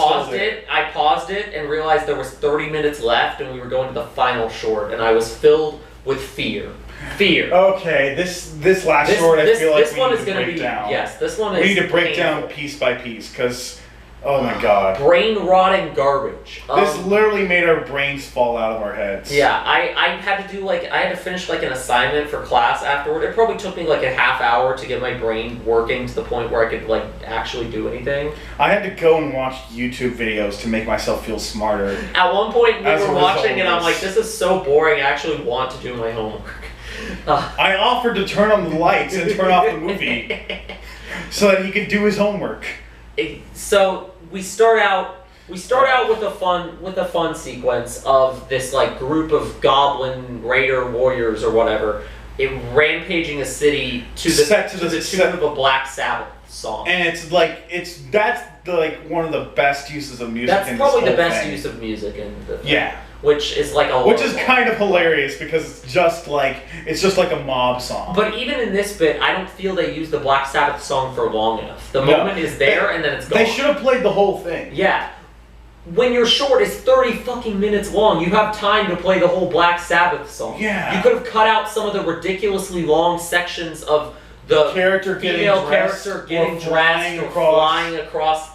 I paused it and realized there was 30 minutes left, and we were going to the final short, and I was filled with fear. Okay, this last short, I feel like we need to break down. Yes, this one is. We need to break down piece by piece because. Oh my god. Brain rotting garbage. This literally made our brains fall out of our heads. Yeah, I had to finish like an assignment for class afterward. It probably took me like a half hour to get my brain working to the point where I could like actually do anything. I had to go and watch YouTube videos to make myself feel smarter. At one point we were watching and I'm like, this is so boring, I actually want to do my homework. I offered to turn on the lights and turn off the movie so that he could do his homework. So we start out with a fun sequence of this like group of goblin raider warriors or whatever, rampaging a city to the tune of a Black Sabbath song. And that's one of the best uses of music. That's probably the best use of music in the film. Yeah. Which is kind of hilarious because it's just like a mob song. But even in this bit, I don't feel they use the Black Sabbath song for long enough. The moment is there and then it's gone. They should have played the whole thing. Yeah. When your short is 30 fucking minutes long, you have time to play the whole Black Sabbath song. Yeah. You could have cut out some of the ridiculously long sections of the female character getting dressed or flying across.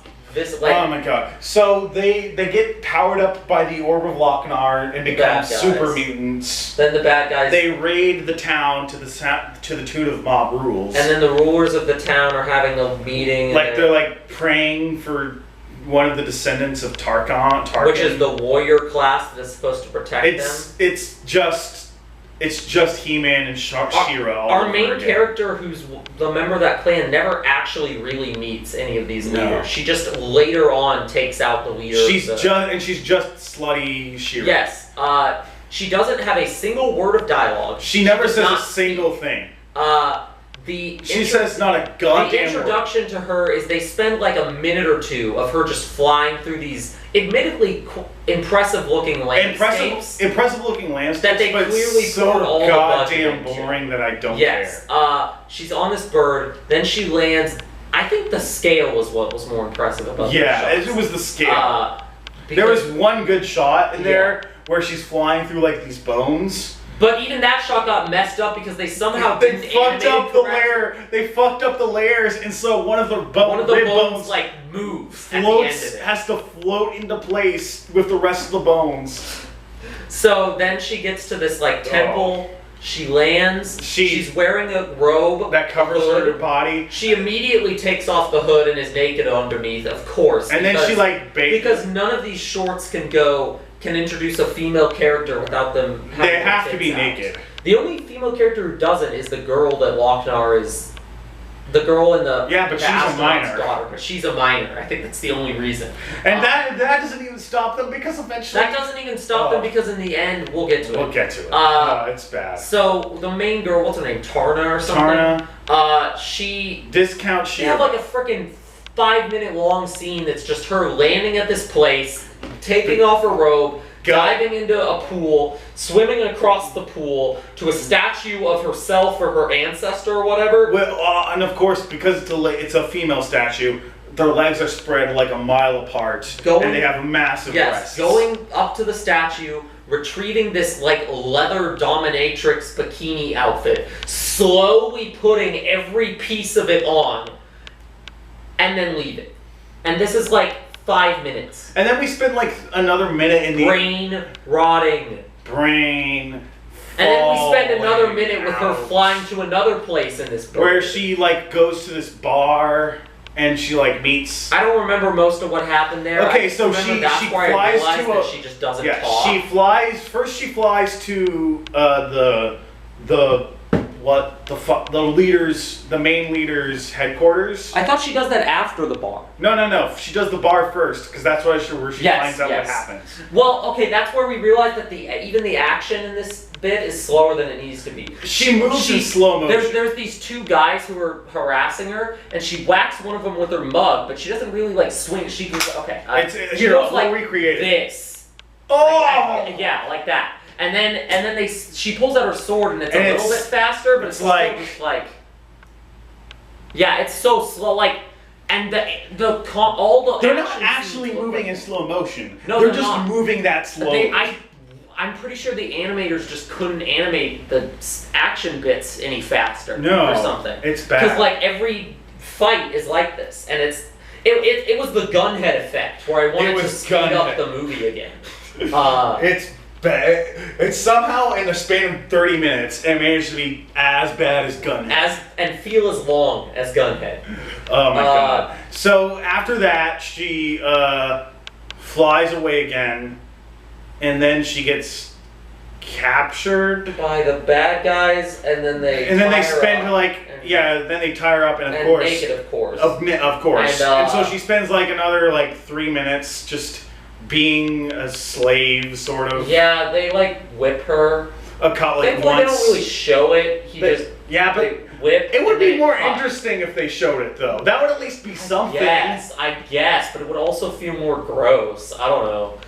Oh my god. So they get powered up by the Orb of Lochnar and become super mutants. Then the bad guys. They raid the town to the tune of mob rules. And then the rulers of the town are having a meeting. They're like praying for one of the descendants of Tarkin. Which is the warrior class that is supposed to protect them. It's just it's just He-Man and She-Ra. Our main character, who's the member of that clan, never actually really meets any of these leaders. She just later on takes out the leader. She's just slutty She-Ra. Yes. She doesn't have a single word of dialogue. She never says a single thing. She says not a goddamn The introduction word. to her is they spend like a minute or two of her just flying through these admittedly impressive-looking landscapes. Impressive-looking landscapes, that they but clearly so poured all goddamn the boring that I don't care. She's on this bird, then she lands. I think the scale was what was more impressive about it was the scale. There was one good shot in there where she's flying through like these bones. But even that shot got messed up because they somehow they fucked up the layer. They fucked up the layers, and so one of the bones like moves. Floats, has to float into place with the rest of the bones. So then she gets to this like temple. She lands. She's wearing a robe that covers her body. She immediately takes off the hood and is naked underneath, of course. And then she like because none of these shorts can introduce a female character without them having They have to be naked. The only female character who doesn't is the girl that Lochnar is. The girl in the but she's a minor. Daughter, but she's a minor. I think that's the only reason. And that doesn't even stop them because eventually that doesn't even stop them because in the end we'll get to it. We'll get to it. No, it's bad. So the main girl, what's her name? Tarna or something. She discount. They have like a freaking 5-minute long scene that's just her landing at this place, taking off her robe, diving into a pool, swimming across the pool to a statue of herself or her ancestor or whatever. Well, and of course, because it's a female statue, their legs are spread like a mile apart, and they have massive breasts. Going up to the statue, retrieving this like leather dominatrix bikini outfit, slowly putting every piece of it on, and then leaving. And this is like 5 minutes. And then we spend like another minute in the brain rotting. And then we spend another minute with her flying to another place in this book. Where she like goes to this bar and she like meets. I don't remember most of what happened there. Okay, so she flies to that she just doesn't talk. She flies to the main leader's headquarters. I thought she does that after the bar. No. She does the bar first, because that's where she finds out what happens. Well, okay, that's where we realize that even the action in this bit is slower than it needs to be. She moves in slow motion. There's these two guys who are harassing her, and she whacks one of them with her mug, but she doesn't really like swing. She goes, here, I'll recreate this. Oh! Like that. And then she pulls out her sword and it's a little bit faster, but it's like it's so slow. Like, and all the they're not actually moving in slow motion. No, they're just moving that slowly. I'm pretty sure the animators just couldn't animate the action bits any faster or something. It's bad because like every fight is like this, and it was the gunhead effect where I wanted to speed up the movie again. It's bad. It's somehow in the span of 30 minutes it managed to be as bad as Gunhead. And feel as long as Gunhead. Oh my god. So after that, she flies away again, and then she gets captured by the bad guys, and then they spend then they tie her up, and of course naked, of course. Of course. And so she spends like another 3 minutes just being a slave, sort of. Yeah, they like whip her. They don't really show it. They whip. It would be more interesting if they showed it, though. That would at least be something. Yes, I guess, but it would also feel more gross. I don't know.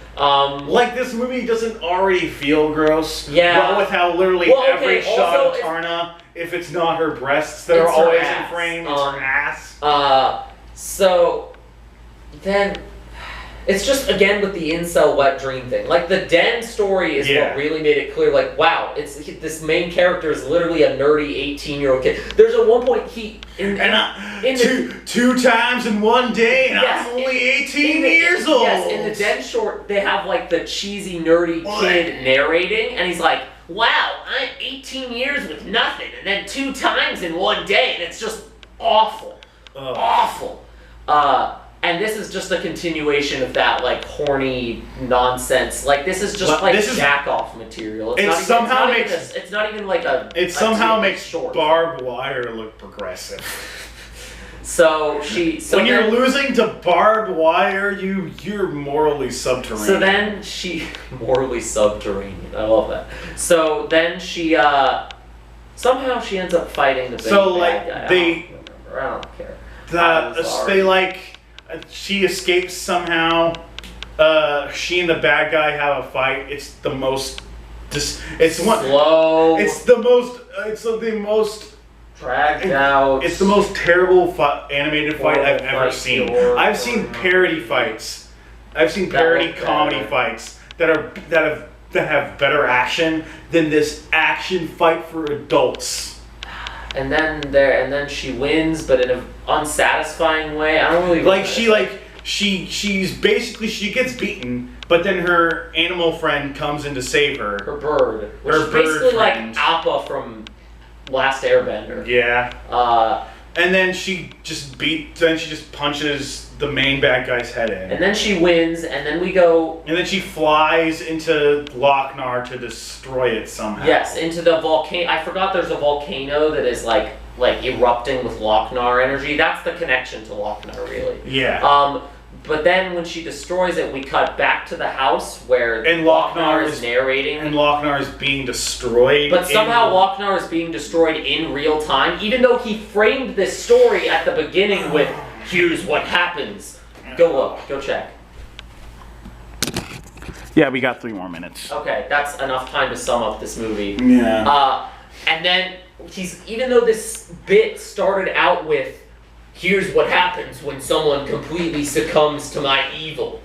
Like this movie doesn't already feel gross. Yeah. But with how literally every shot of Tarna, if it's not her breasts that are always in frame, it's her ass. So then. It's just, again, with the incel wet dream thing. Like, the Den story is what really made it clear, like, wow, this main character is literally a nerdy 18-year-old kid. There's at one point, two times in one day, and I'm only 18 years old. Yes, in the Den short, they have, like, the cheesy, nerdy kid narrating, and he's like, wow, I'm 18 years with nothing, and then 2 times in one day, and it's just awful. Awful. And this is just a continuation of that, like, horny nonsense. Like, this is just, like, jack-off material. It somehow makes short. Barbed Wire look progressive. When you're losing to Barbed Wire, you're morally subterranean. So then morally subterranean. I love that. So then somehow she ends up fighting the big bad guy. I don't care. She escapes somehow. She and the bad guy have a fight. It's the most. Slow. It's the most dragged out. It's the most terrible animated fight I've ever seen. I've seen parody fights. I've seen parody comedy fights that have better action than this action fight for adults. And then she wins, but in an unsatisfying way. I don't really she gets beaten, but then her animal friend comes in to save her. Her bird, which is basically like Appa from Last Airbender. Yeah. And then she just punches the main bad guy's head in. And then she wins, and then we go. And then she flies into Lochnar to destroy it somehow. Yes, into the volcano. I forgot there's a volcano that is like erupting with Lochnar energy. That's the connection to Lochnar, really. Yeah. But then when she destroys it, we cut back to the house where Lochnar is narrating. And Lochnar is being destroyed. But somehow Lochnar is being destroyed in real time, even though he framed this story at the beginning with, here's what happens. Go look. Go check. Yeah, we got 3 more minutes. Okay, that's enough time to sum up this movie. Yeah. And then even though this bit started out with, here's what happens when someone completely succumbs to my evil.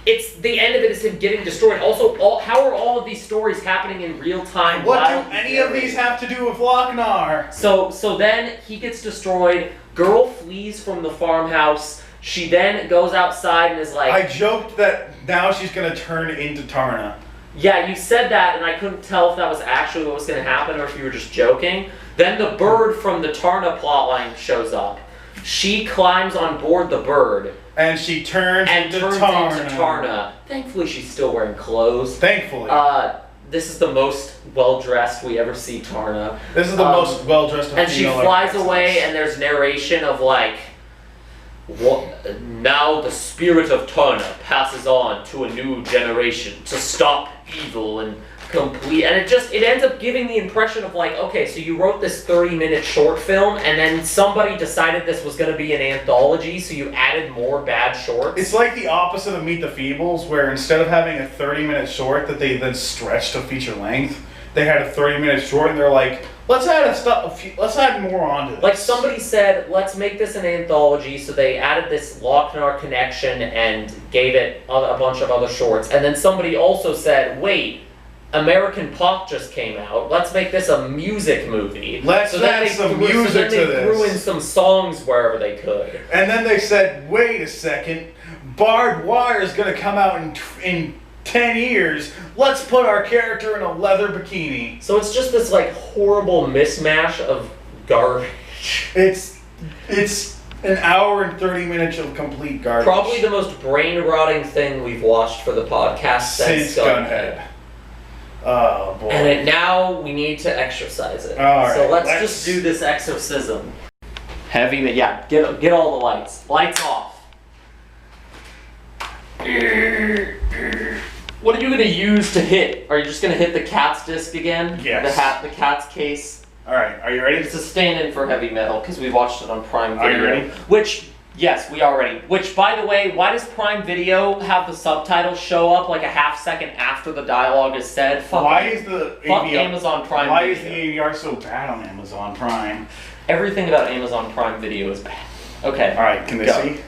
It's the end of it is him getting destroyed. Also, how are all of these stories happening in real time? What do any of these have to do with Lochnar? So then he gets destroyed. Girl flees from the farmhouse. She then goes outside and is like... I joked that now she's going to turn into Tarna. Yeah, you said that, and I couldn't tell if that was actually what was going to happen or if you were just joking. Then the bird from the Tarna plotline shows up. She climbs on board the bird. And she turns into Tarna. Thankfully, she's still wearing clothes. Thankfully. This is the most well-dressed we ever see Tarna. This is the most well-dressed And she flies away, and there's narration of like, now the spirit of Tarna passes on to a new generation to stop evil and complete, and it ends up giving the impression of like, okay, so you wrote this 30-minute short film, and then somebody decided this was going to be an anthology, so you added more bad shorts. It's like the opposite of Meet the Feebles, where instead of having a 30-minute short that they then stretched to feature length, they had a 30-minute short, and they're like, let's add more onto this. Like somebody said, let's make this an anthology, so they added this Lochnar connection and gave it a bunch of other shorts, and then somebody also said, wait, American Pop just came out. Let's make this a music movie. Let's add some music to this. They threw in some songs wherever they could. And then they said, wait a second, Barbed Wire is going to come out in 10 years. Let's put our character in a leather bikini. So it's just this like horrible mismatch of garbage. It's an hour and 30 minutes of complete garbage. Probably the most brain-rotting thing we've watched for the podcast since Gunhead. Oh boy. And now we need to exorcise it. Alright. So let's just do this exorcism. Heavy, yeah, get all the lights. Lights off. What are you going to use to hit? Are you just going to hit the cat's disc again? Yes. The cat's case? Alright, are you ready? It's a stand-in for heavy metal, because we watched it on Prime Video. Are you ready? Yes, we are ready. Which, by the way, why does Prime Video have the subtitles show up like a half second after the dialogue is said? Fuck Amazon Prime Video. Why is the ADR so bad on Amazon Prime? Everything about Amazon Prime Video is bad. Okay. Alright, can they see?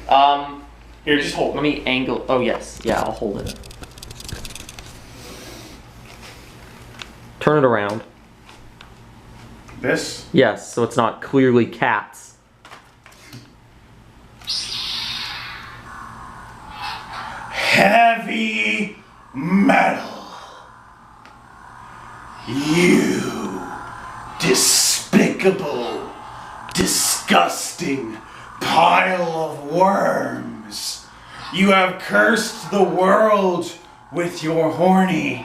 Here, just hold it. Let me angle. Oh, yes. Yeah, I'll hold it. Turn it around. This? Yes, so it's not clearly cats. Heavy metal. You despicable, disgusting pile of worms. crimes. You have cursed the world with your horny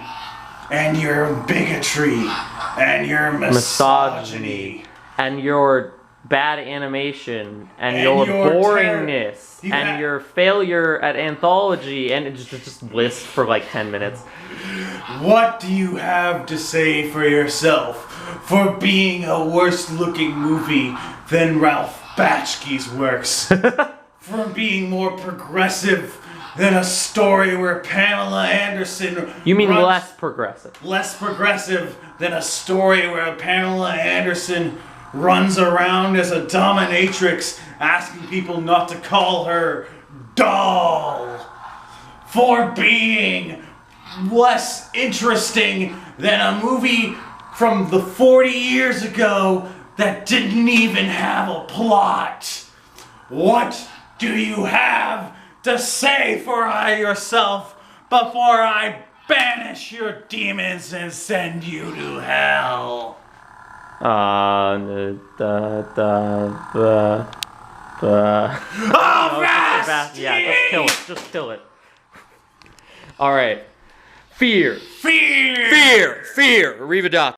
and your bigotry and your misogyny. And your bad animation and your boringness and your failure at Anthology, and it just list for like 10 minutes. What do you have to say for yourself for being a worse looking movie than Ralph Bakski's works? For being more progressive than a story where Pamela Anderson... You mean less progressive? Less progressive than a story where Pamela Anderson runs around as a dominatrix asking people not to call her doll. For being less interesting than a movie from the 40 years ago that didn't even have a plot. What do you have to say for yourself before I banish your demons and send you to hell? Oh, yeah, just kill it. All right. Fear. Arrivederci.